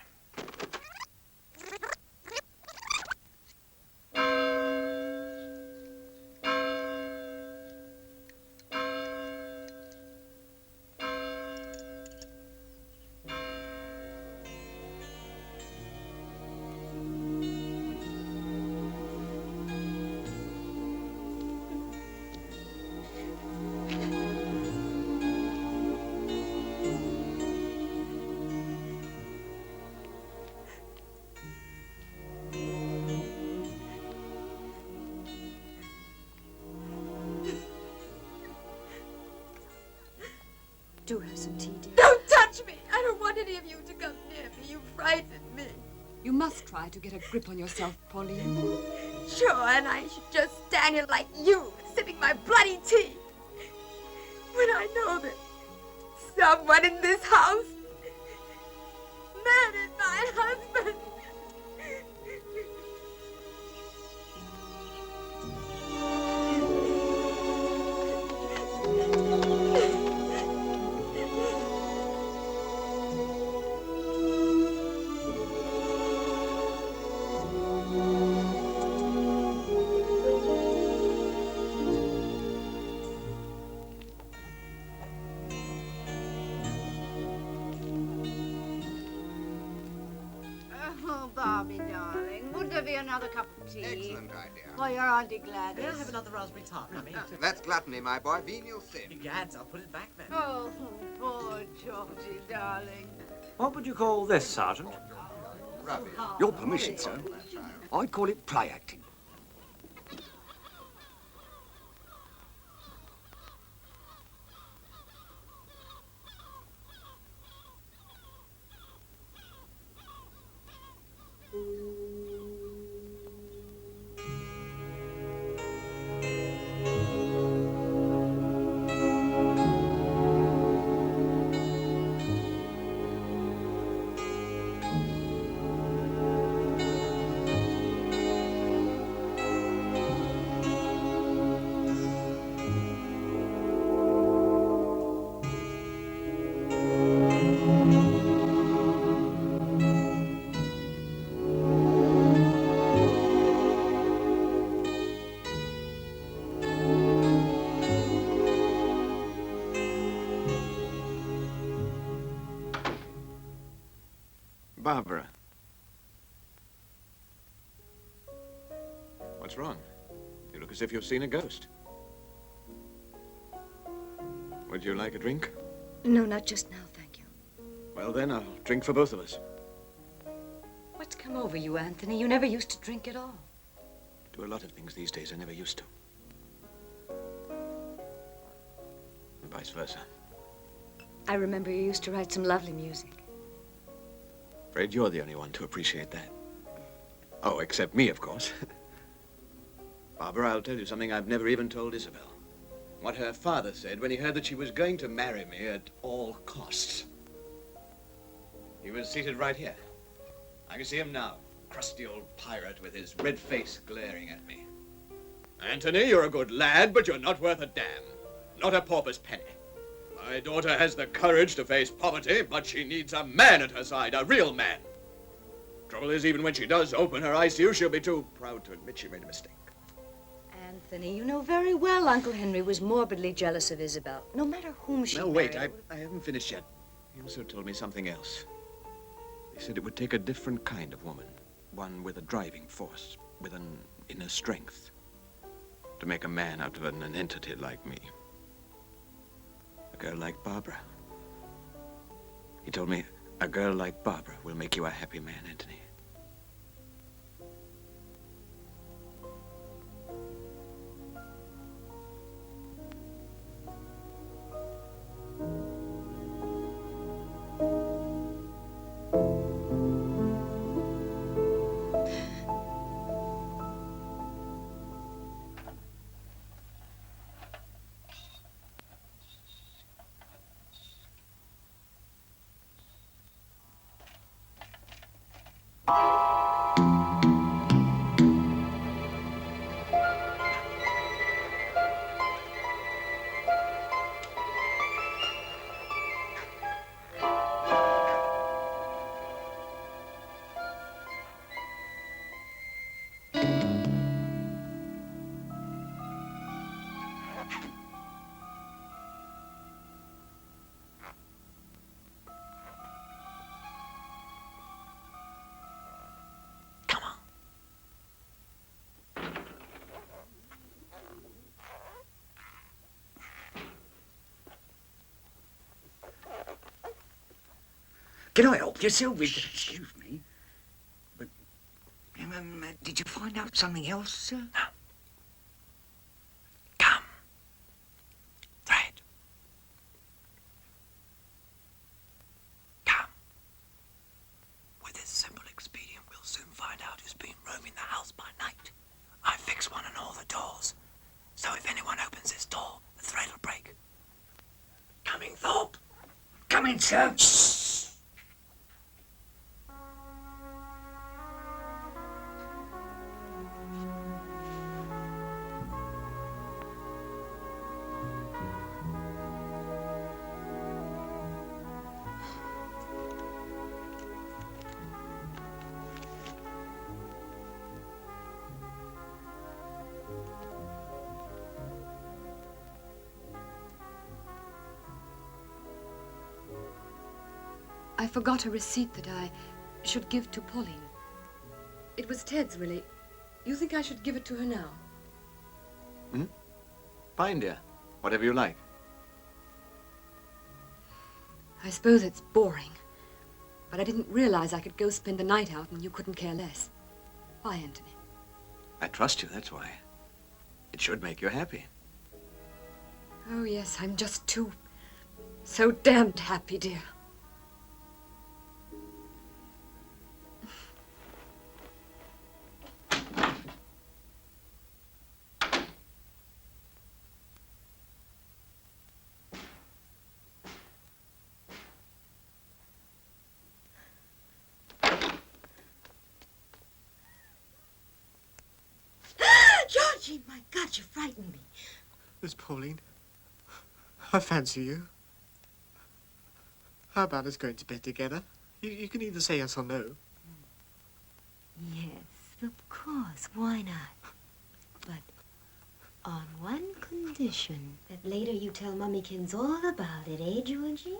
Do have some tea, dear. Don't touch me! I don't want any of you to come near me. You frighten me. You must try to get a grip on yourself, Pauline. Sure, and I should just stand here like you, sipping my bloody tea. When I know that someone in this house murdered my husband. Oh, Barbie, darling, would there be another cup of tea? Excellent idea. For your Auntie Gladys. May I have another raspberry tart, Mummy? That's gluttony, my boy. Venial sin. Gads, I'll put it back then. Oh, poor Georgie, darling. What would you call this, Sergeant? Your permission, sir. I'd call it play acting. Barbara. What's wrong? You look as if you've seen a ghost. Would you like a drink? No, not just now, thank you. Well, then, I'll drink for both of us. What's come over you, Anthony? You never used to drink at all. Do a lot of things these days I never used to. And vice versa. I remember you used to write some lovely music. Afraid you're the only one to appreciate that. Oh, except me, of course. Barbara, I'll tell you something I've never even told Isabel. What her father said when he heard that she was going to marry me at all costs. He was seated right here. I can see him now, crusty old pirate with his red face glaring at me. Anthony, you're a good lad, but you're not worth a damn. Not a pauper's penny. My daughter has the courage to face poverty, but she needs a man at her side, a real man. Trouble is, even when she does open her eyes to you, she'll be too proud to admit she made a mistake. Anthony, you know very well Uncle Henry was morbidly jealous of Isabel, no matter whom she No, married. wait, I haven't finished yet. He also told me something else. He said it would take a different kind of woman, one with a driving force, with an inner strength, to make a man out of an entity like me. A girl like Barbara. He told me, a girl like Barbara will make you a happy man, Anthony. Can I help you, sir, with... Excuse me. But, did you find out something else, sir? No. Come. Fred. Come. With this simple expedient, we'll soon find out who's been roaming the house by night. I fix one on all the doors. So if anyone opens this door, the thread will break. Coming, Thorpe. Come in, sir. I forgot a receipt that I should give to Pauline. It was Ted's, really. You think I should give it to her now? Fine, dear. Whatever you like. I suppose it's boring, but I didn't realize I could go spend the night out and you couldn't care less. Why, Anthony? I trust you, that's why. It should make you happy. Oh, yes, I'm just so damned happy, dear. Georgie, my God, you frightened me. Miss Pauline, I fancy you. How about us going to bed together? You can either say yes or no. Yes, of course. Why not? But on one condition. That later you tell Mummykins all about it, eh, Georgie?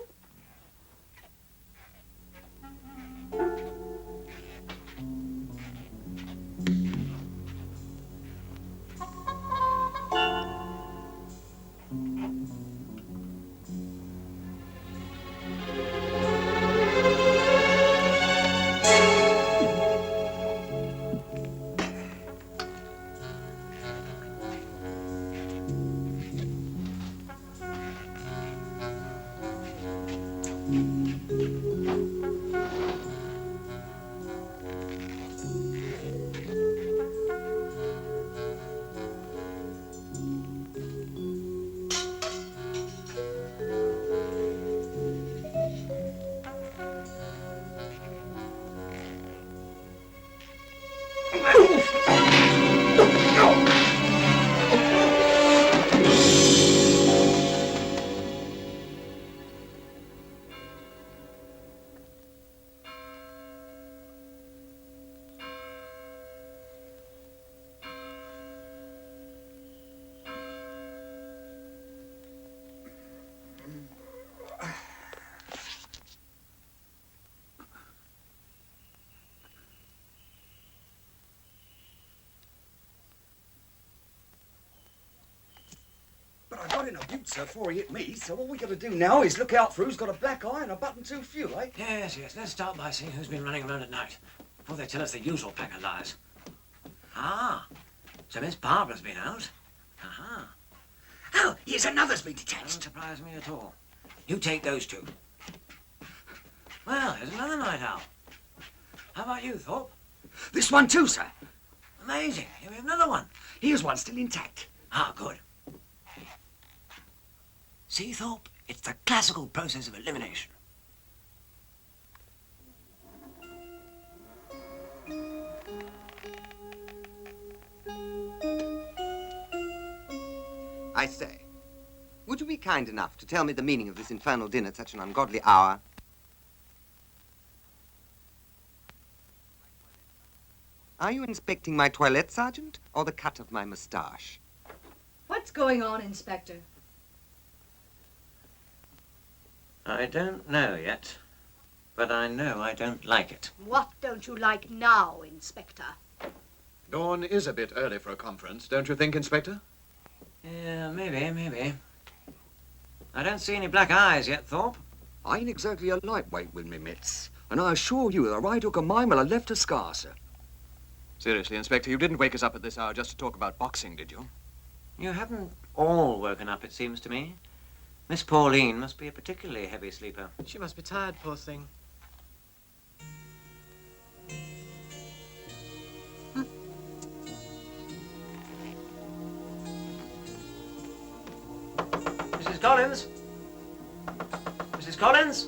But I got in a butte, sir, before he hit me, so all we got to do now is look out for who's got a black eye and a button too few, eh? Yes, yes. Let's start by seeing who's been running around at night, before they tell us the usual pack of lies. Ah, so Miss Barbara's been out. Aha. Oh, here's another's been detached. Doesn't surprise me at all. You take those two. Well, here's another night owl. How about you, Thorpe? This one too, sir. Amazing. Here we have another one. Here's one still intact. Ah, good. See, Thorpe? It's the classical process of elimination. I say, would you be kind enough to tell me the meaning of this infernal din at such an ungodly hour? Are you inspecting my toilette, Sergeant, or the cut of my moustache? What's going on, Inspector? I don't know yet, but I know I don't like it. What don't you like now, Inspector? Dawn is a bit early for a conference, don't you think, Inspector? Yeah, maybe. I don't see any black eyes yet, Thorpe. I ain't exactly a lightweight with me mitts, and I assure you the right hook of mine will have left a scar, sir. Seriously, Inspector, you didn't wake us up at this hour just to talk about boxing, did you? You haven't all woken up, it seems to me. Miss Pauline must be a particularly heavy sleeper. She must be tired, poor thing. Mrs. Collins? Mrs. Collins?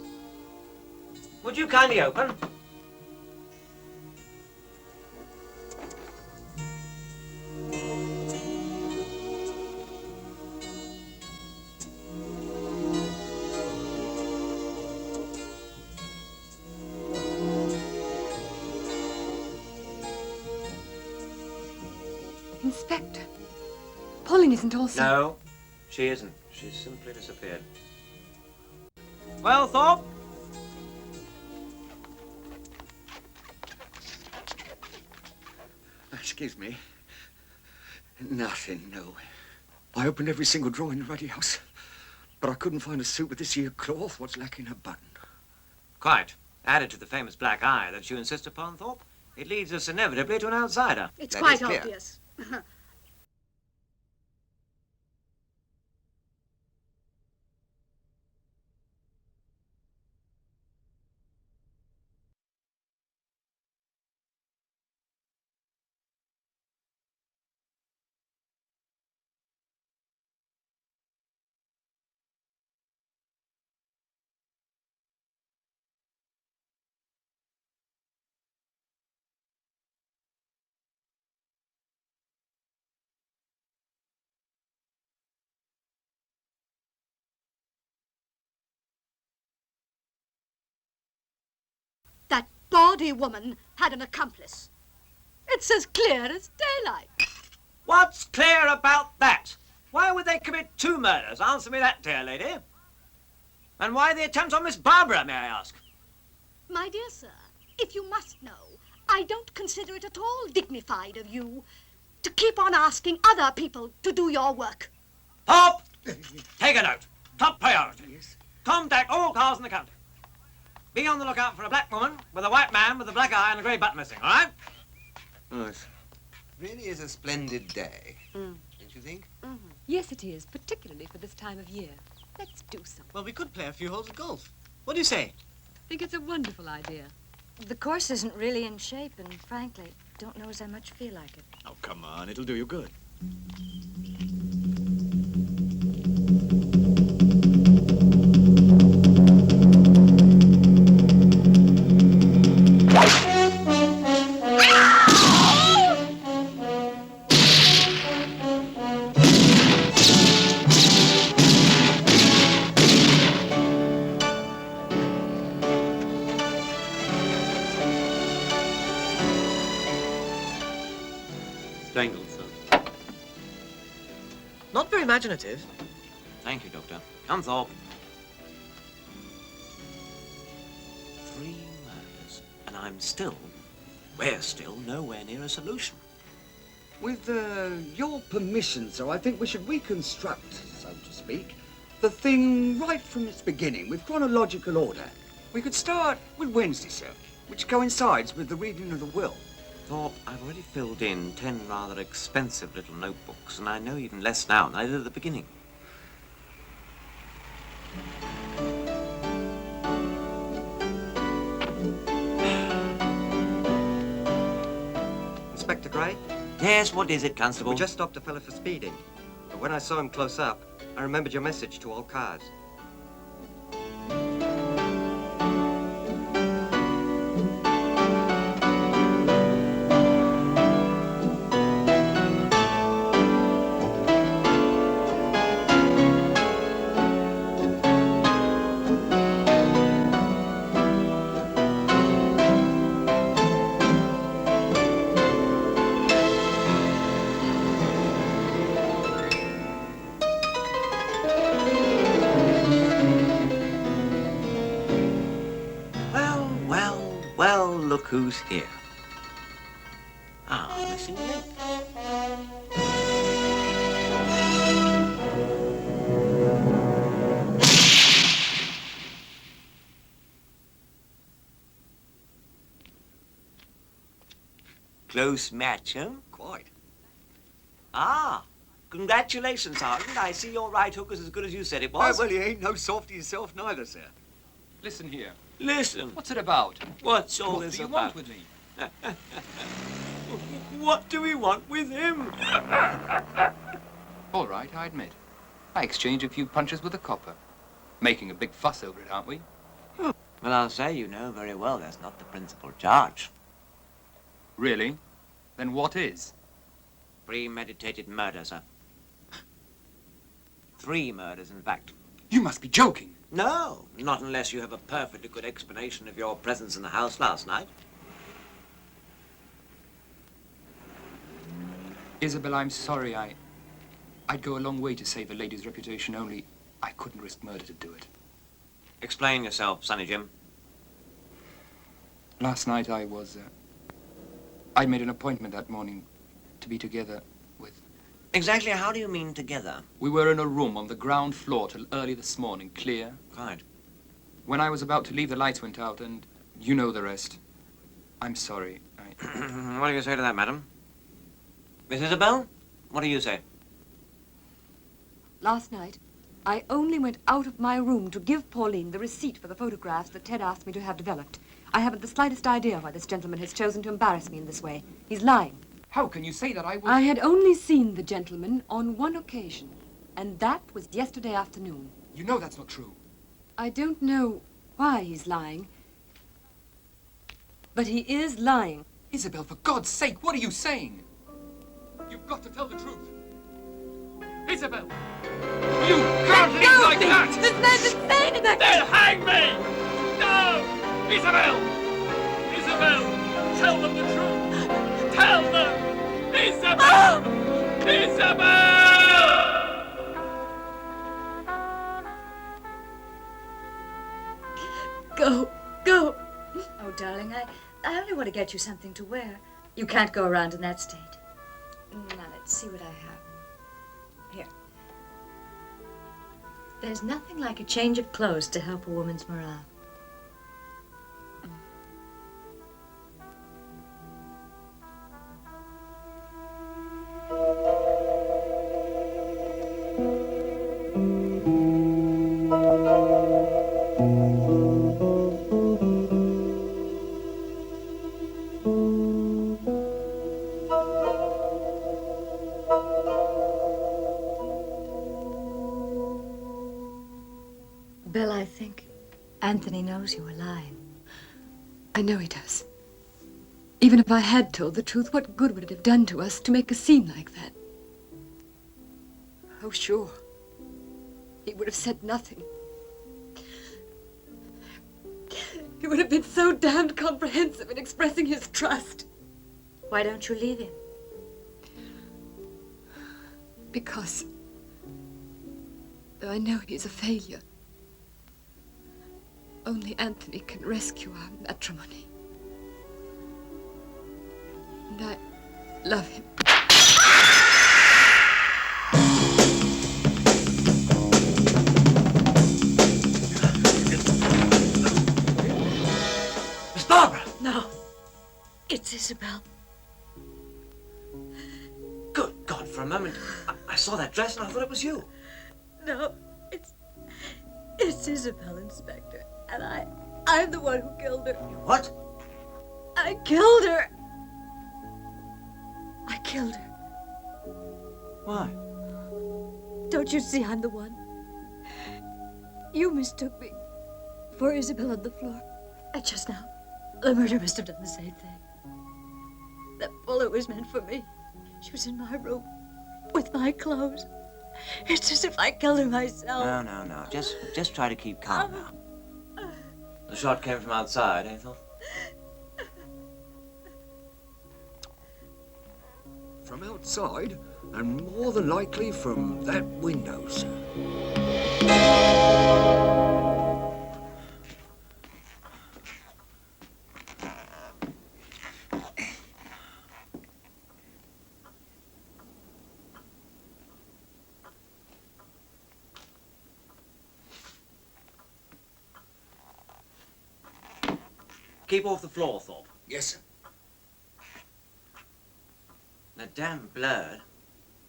Would you kindly open? Inspector, Pauline isn't also... No, she isn't. She's simply disappeared. Well, Thorpe? Excuse me. Nothing, no. I opened every single drawer in the ruddy house, but I couldn't find a suit with this here cloth. What's lacking a button? Quite. Added to the famous black eye that you insist upon, Thorpe, it leads us inevitably to an outsider. It's That quite is clear. obvious. That bawdy woman had an accomplice. It's as clear as daylight. What's clear about that? Why would they commit two murders? Answer me that, dear lady. And why the attempt on Miss Barbara, may I ask? My dear sir, if you must know, I don't consider it at all dignified of you to keep on asking other people to do your work. Thorpe! Take a note. Top priority. Yes. Contact all cars in the county. Be on the lookout for a black woman with a white man with a black eye and a grey button missing, all right? Yes. Really is a splendid day, don't you think? Yes, it is, particularly for this time of year. Let's do something. Well, we could play a few holes of golf. What do you say? I think it's a wonderful idea. The course isn't really in shape, and frankly, don't know as I much feel like it. Oh, come on. It'll do you good. Strangled, sir. Not very imaginative. Thank you, Doctor. Come, Thorpe. 3 murders, and we're still nowhere near a solution. With your permission, sir, I think we should reconstruct, so to speak, the thing right from its beginning, with chronological order. We could start with Wednesday, sir, which coincides with the reading of the will. Thorpe, I've already filled in 10 rather expensive little notebooks, and I know even less now than I did at the beginning. Inspector Gray? Yes, what is it, Constable? We just stopped a fella for speeding. But when I saw him close up, I remembered your message to all cars. Well, look who's here. Ah, missing link. Close match, huh? Quite. Ah, congratulations, Sergeant. I see your right hook is as good as you said it was. Well, you ain't no softy yourself neither, sir. Listen here. Listen. What's it about? What's all What this do you about? want with me? What do we want with him? All right, I admit. I exchanged a few punches with the copper. Making a big fuss over it, aren't we? Well, I'll say you know very well that's not the principal charge. Really? Then what is? Premeditated murder, sir. 3 murders, in fact. You must be joking. No, not unless you have a perfectly good explanation of your presence in the house last night. Isabel, I'm sorry. I'd go a long way to save a lady's reputation, only I couldn't risk murder to do it. Explain yourself, Sonny Jim. Last night I made an appointment that morning to be together with... Exactly how do you mean together? We were in a room on the ground floor till early this morning, clear. Quite. When I was about to leave, the lights went out, and you know the rest. I'm sorry. What do you say to that, madam? Miss Isabel, what do you say? Last night, I only went out of my room to give Pauline the receipt for the photographs that Ted asked me to have developed. I haven't the slightest idea why this gentleman has chosen to embarrass me in this way. He's lying. How can you say that I was... I had only seen the gentleman on one occasion, and that was yesterday afternoon. You know that's not true. I don't know why he's lying, but he is lying. Isabel, for God's sake, what are you saying? You've got to tell the truth. Isabel! You can't leave like that! There's no insane in that! Then hang me! No! Isabel! Isabel! Tell them the truth! Tell them! Isabel! Isabel! Go! Go! Oh, darling, I only want to get you something to wear. You can't go around in that state. Now, let's see what I have. Here. There's nothing like a change of clothes to help a woman's morale. Bill, I think Anthony knows you were lying. I know he does. Even if I had told the truth, what good would it have done to us to make a scene like that? Oh, sure. He would have said nothing. He would have been so damned comprehensive in expressing his trust. Why don't you leave him? Because I know he's a failure. Only Anthony can rescue our matrimony. And I love him. Miss Barbara! No. It's Isabel. Good God, for a moment, I saw that dress and I thought it was you. No, it's Isabel, Inspector. And I'm the one who killed her. What? I killed her. I killed her. Why? Don't you see I'm the one? You mistook me for Isabel on the floor. And just now, the murderer must have done the same thing. That bullet was meant for me. She was in my room with my clothes. It's as if I killed her myself. No. Just try to keep calm now. The shot came from outside, Ethel. From outside, and more than likely from that window, sir. Keep off the floor, Thorpe. Yes, sir. They're damn blurred.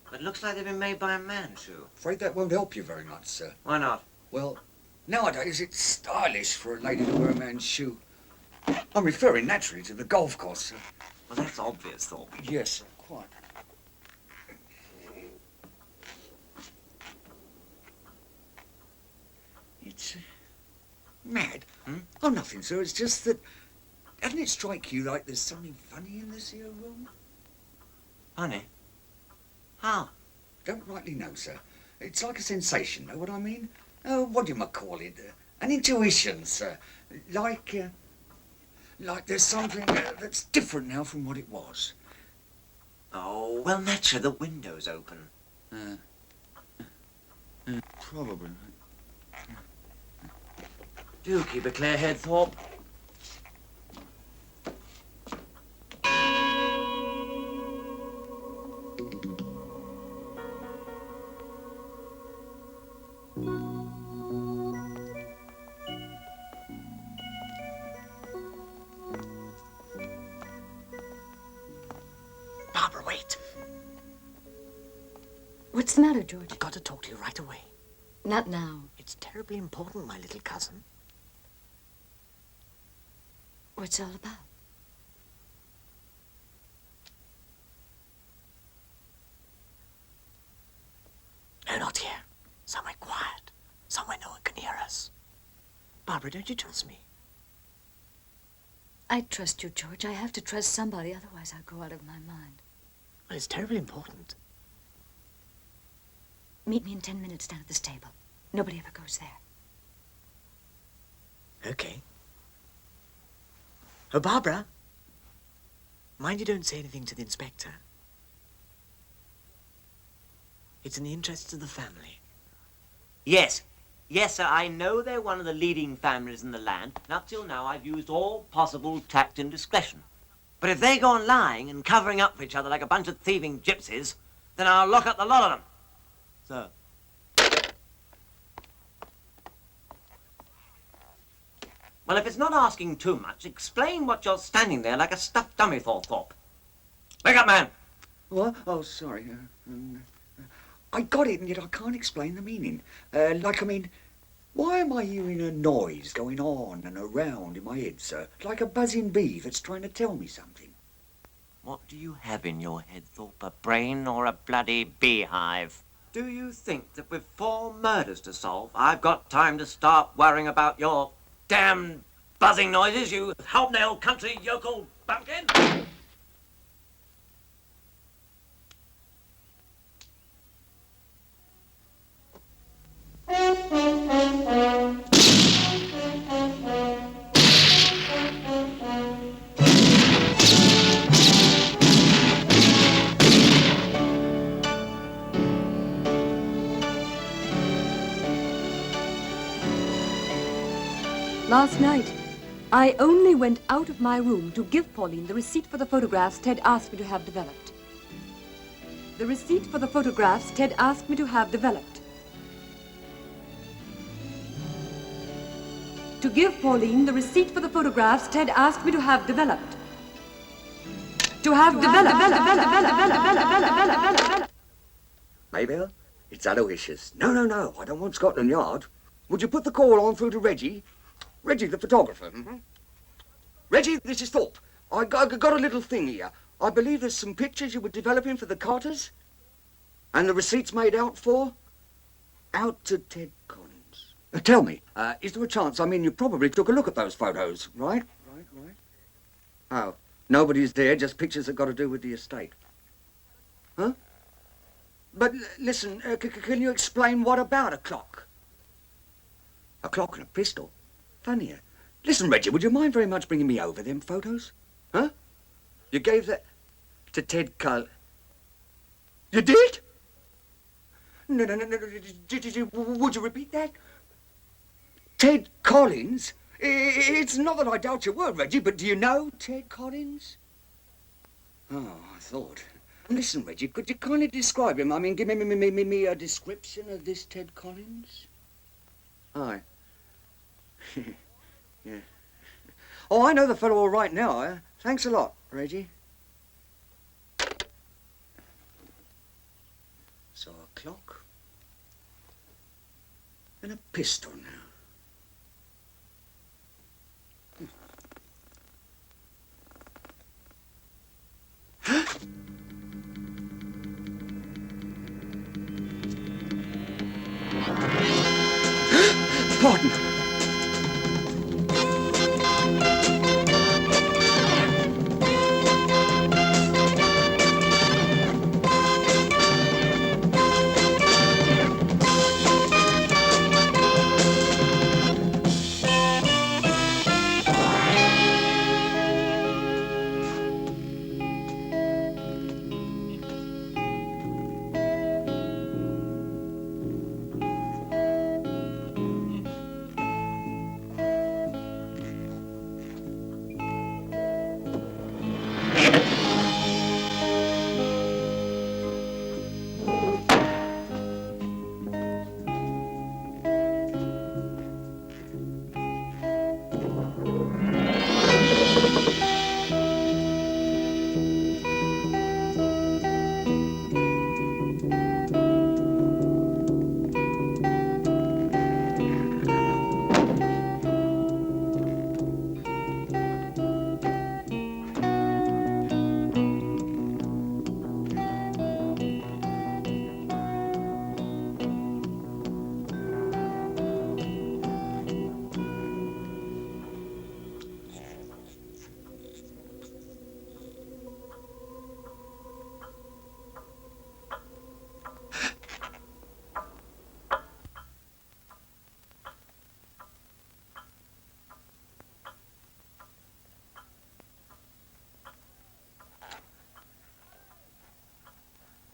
But it looks like they've been made by a man, too. Afraid that won't help you very much, sir. Why not? Well, nowadays it's stylish for a lady to wear a man's shoe. I'm referring naturally to the golf course, sir. Well, that's obvious, Thorpe. Yes, sir, quite. It's mad. Oh, nothing, sir. It's just that... Doesn't it strike you like there's something funny in this here room? Funny? How? Don't rightly know, sir. It's like a sensation, know what I mean? What do you call it? An intuition, sir. Like there's something that's different now from what it was. Oh, well, naturally, the window's open. Probably. Do keep a clear head, Thorpe. Barbara, wait. What's the matter, George? I've got to talk to you right away. Not now. It's terribly important, my little cousin. What's it all about? No, not here. Somewhere quiet. Somewhere no one can hear us. Barbara, don't you trust me? I trust you, George. I have to trust somebody, otherwise I'll go out of my mind. Well, it's terribly important. Meet me in 10 minutes down at the stable. Nobody ever goes there. Okay. Oh, Barbara. Mind you don't say anything to the inspector. It's in the interests of the family. Yes. Yes, sir, I know they're one of the leading families in the land, and up till now I've used all possible tact and discretion. But if they go on lying and covering up for each other like a bunch of thieving gypsies, then I'll lock up the lot of them. Sir. Well, if it's not asking too much, explain what you're standing there like a stuffed dummy for, Thorpe. Wake up, man! What? Oh, sorry. I got it, and yet I can't explain the meaning. Why am I hearing a noise going on and around in my head, sir? Like a buzzing bee that's trying to tell me something. What do you have in your head, Thorpe? A brain or a bloody beehive? Do you think that with 4 murders to solve, I've got time to start worrying about your damn buzzing noises, you hobnail country yokel bumpkin? Last night, I only went out of my room to give Pauline the receipt for the photographs Ted asked me to have developed. The receipt for the photographs Ted asked me to have developed. To give Pauline the receipt for the photographs Ted asked me to have developed. To have developed. Maybelle, it's Aloysius. No, I don't want Scotland Yard. Would you put the call on through to Reggie? Reggie, the photographer. Reggie, this is Thorpe. I got a little thing here. I believe there's some pictures you were developing for the Carters. And the receipt's made out for? Out to Ted Collins. Tell me, is there a chance, you probably took a look at those photos, right? Right. Oh, nobody's there, just pictures that got to do with the estate. Huh? But listen, can you explain what about a clock? A clock and a pistol? Funnier. Listen, Reggie, would you mind very much bringing me over them photos? Huh? You gave that to Ted Cull. You did? No. Would you repeat that? Ted Collins? It's not that I doubt your word, Reggie, but do you know Ted Collins? Oh, I thought. Listen, Reggie, could you kindly describe him? Give me a description of this Ted Collins? Aye. Yeah. Oh, I know the fellow all right now. Thanks a lot, Reggie. clock. And a pistol now. Pardon.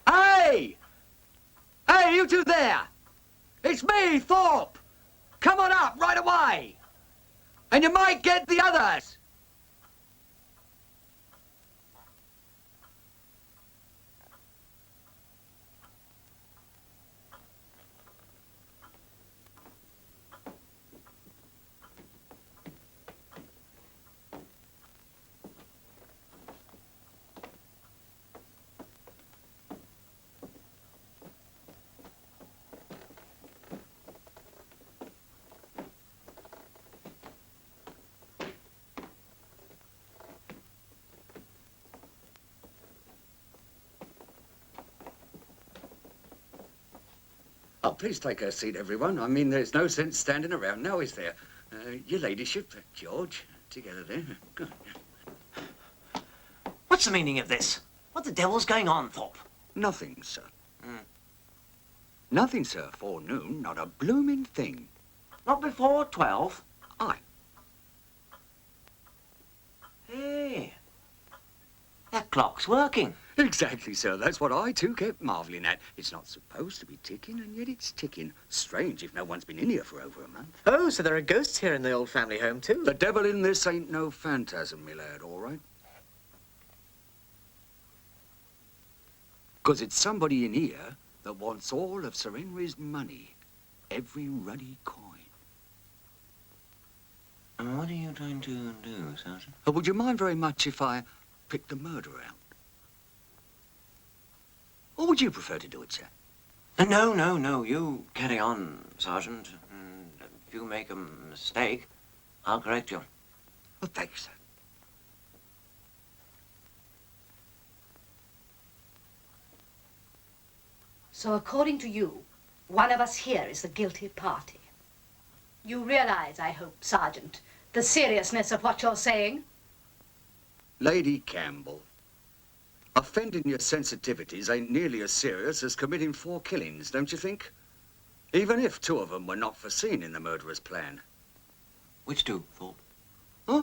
Hey! Hey, you two there! It's me, Thorpe! Come on up right away! And you might get the others! Oh, please take a seat, everyone. I mean, there's no sense standing around now, is there? Your ladyship, George, together there. Good. What's the meaning of this? What the devil's going on, Thorpe? Nothing, sir. Nothing, sir. Forenoon, not a blooming thing. Not before 12? Aye. Hey, that clock's working. Exactly, sir. That's what I, too, kept marvelling at. It's not supposed to be ticking, and yet it's ticking. Strange if no one's been in here for over a month. Oh, so there are ghosts here in the old family home, too? The devil in this ain't no phantasm, me lad, all right? 'Cause it's somebody in here that wants all of Sir Henry's money. Every ruddy coin. And what are you trying to do, Sergeant? Would you mind very much if I picked the murderer out? Or would you prefer to do it, sir? No. You carry on, Sergeant. And if you make a mistake, I'll correct you. Oh, thanks, sir. So according to you, one of us here is the guilty party. You realize, I hope, Sergeant, the seriousness of what you're saying? Lady Campbell, offending your sensitivities ain't nearly as serious as committing 4 killings, don't you think? Even if 2 of them were not foreseen in the murderer's plan. Which 2, Thorpe? Huh?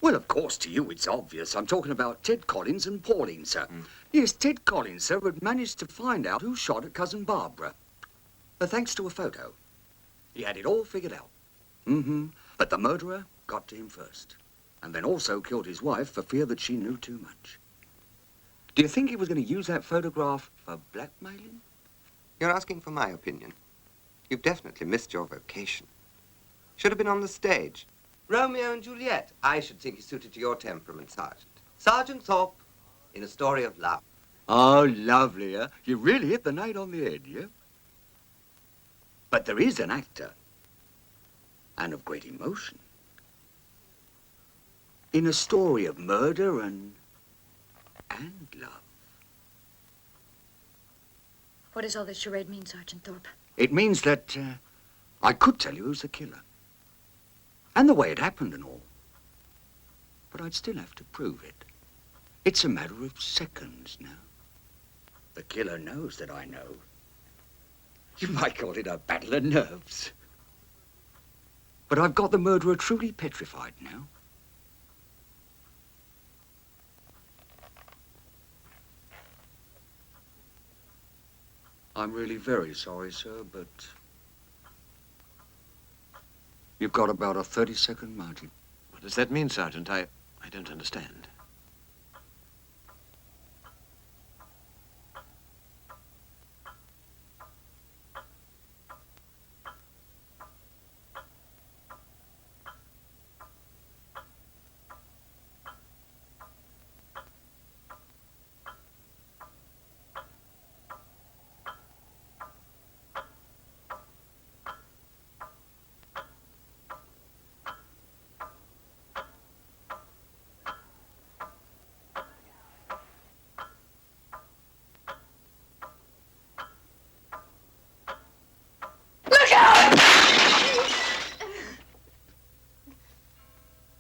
Well, of course, to you it's obvious. I'm talking about Ted Collins and Pauline, sir. Yes, Ted Collins, sir, had managed to find out who shot at Cousin Barbara. Thanks to a photo. He had it all figured out. But the murderer got to him first. And then also killed his wife for fear that she knew too much. Do you think he was going to use that photograph for blackmailing? You're asking for my opinion. You've definitely missed your vocation. Should have been on the stage. Romeo and Juliet, I should think is suited to your temperament, Sergeant. Sergeant Thorpe in a story of love. Oh, lovely, huh? You really hit the nail on the head, yeah? But there is an actor, and of great emotion, in a story of murder and love. What does all this charade mean, Sergeant Thorpe? It means that I could tell you who's the killer. And the way it happened and all. But I'd still have to prove it. It's a matter of seconds now. The killer knows that I know. You might call it a battle of nerves. But I've got the murderer truly petrified now. I'm really very sorry, sir, but you've got about a 30-second margin. What does that mean, Sergeant? I don't understand.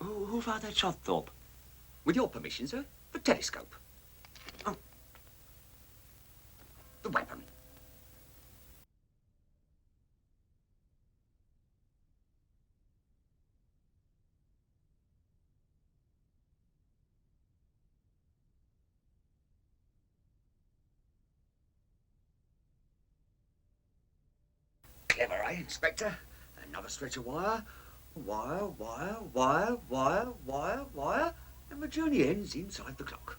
Who fired that shot, Thorpe? With your permission, sir, the telescope. Oh. The weapon. Clever, eh, Inspector? Another stretch of wire. Wire, and the journey ends inside the clock.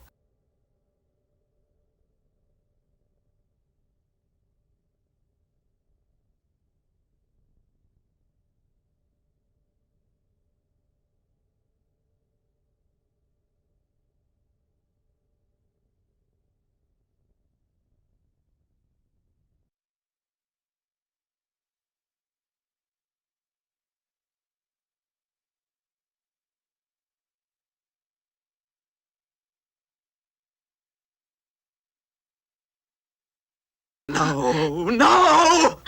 No, no!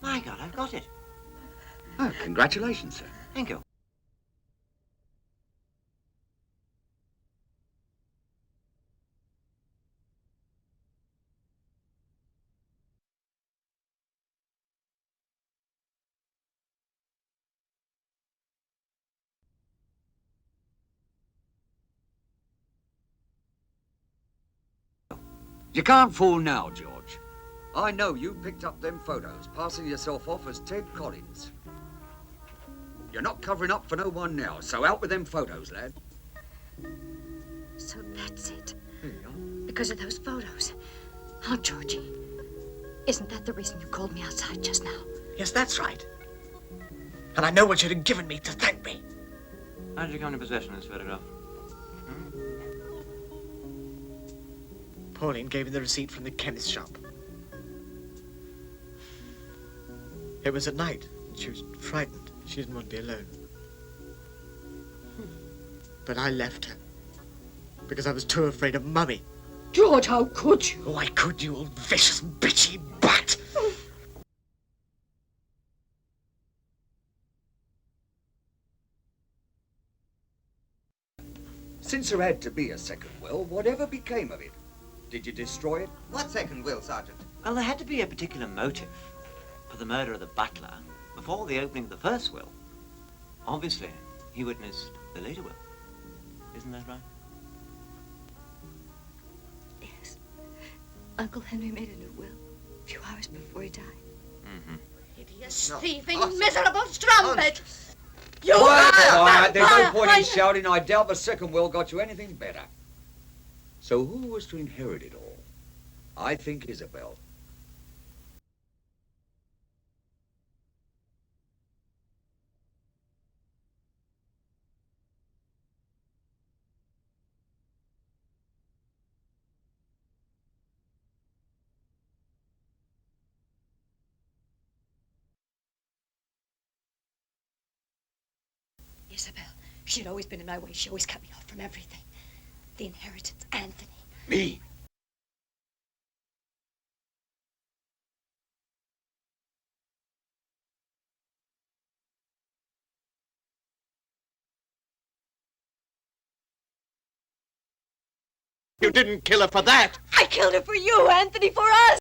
My God, I've got it. Oh, congratulations, sir. Thank you. You can't fool now, George. I know you picked up them photos, passing yourself off as Ted Collins. You're not covering up for no one now, so out with them photos, lad. So that's it. There you are. Because of those photos. Oh, Georgie, isn't that the reason you called me outside just now? Yes, that's right. And I know what you'd have given me to thank me. How did you come into possession of this photograph? Pauline gave me the receipt from the chemist shop. It was at night. She was frightened. She didn't want to be alone. But I left her because I was too afraid of Mummy. George, how could you? Oh, I could, you old vicious, bitchy bat! Since there had to be a second will, whatever became of it? Did you destroy it? What second will, Sergeant? Well, there had to be a particular motive for the murder of the butler before the opening of the first will. Obviously, he witnessed the later will. Isn't that right? Yes. Uncle Henry made a new will a few hours before he died. Mm-hmm. Hideous, No. thieving, Oh. miserable strumpet! You Quiet! There's no point in shouting. I doubt the second will got you anything better. So who was to inherit it all? I think Isabel. Isabel. She had always been in my way. She always cut me off from everything. The inheritance, Anthony. Me? You didn't kill her for that! I killed her for you, Anthony, for us!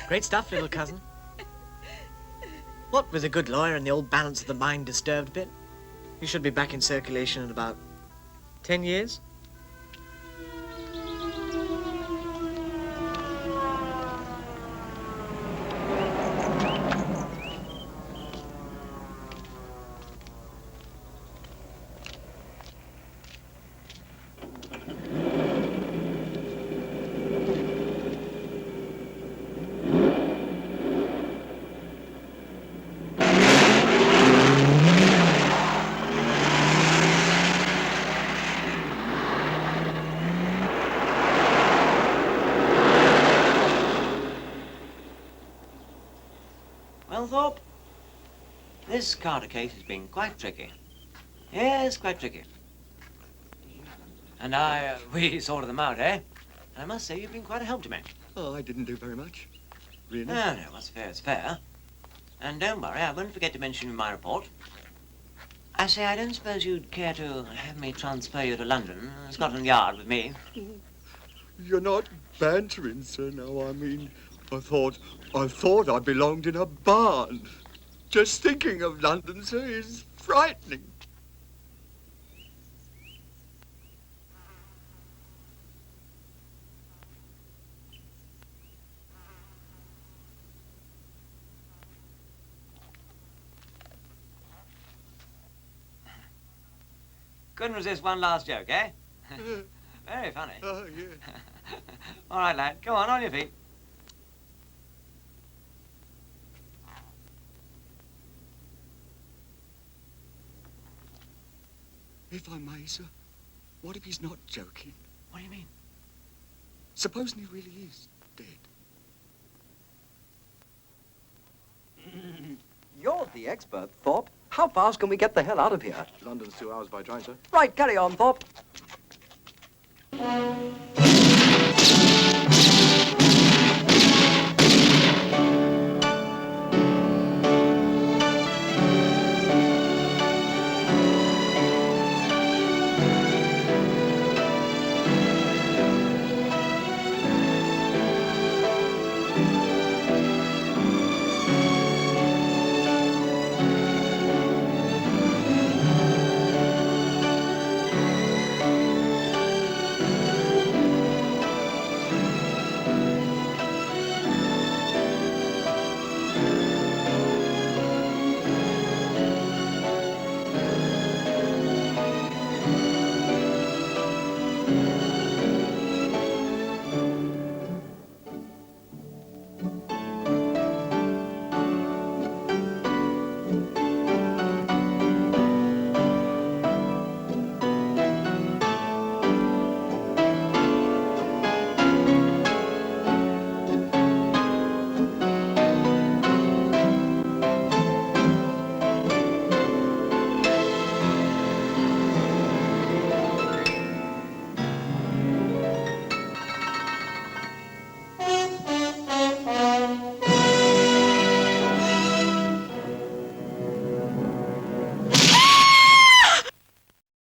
Great stuff, little cousin. What with a good lawyer and the old balance of the mind disturbed bit, you should be back in circulation in about 10 years. Well, Thorpe, this Carter case has been quite tricky. Yes, quite tricky. And we sorted them out, eh? And I must say, you've been quite a help to me. Oh, I didn't do very much. Really? No, what's fair is fair. And don't worry, I won't forget to mention in my report. I say, I don't suppose you'd care to have me transfer you to London, Scotland Yard with me. You're not bantering, sir, now. I mean, I thought I belonged in a barn. Just thinking of London, sir, is frightening. Couldn't resist one last joke, eh? Very funny. Oh, yeah. All right, lad, come on your feet. If I may, sir, what if he's not joking? What do you mean? Supposing he really is dead. You're the expert, Thorpe. How fast can we get the hell out of here? London's 2 hours by train, sir. Right, carry on, Thorpe.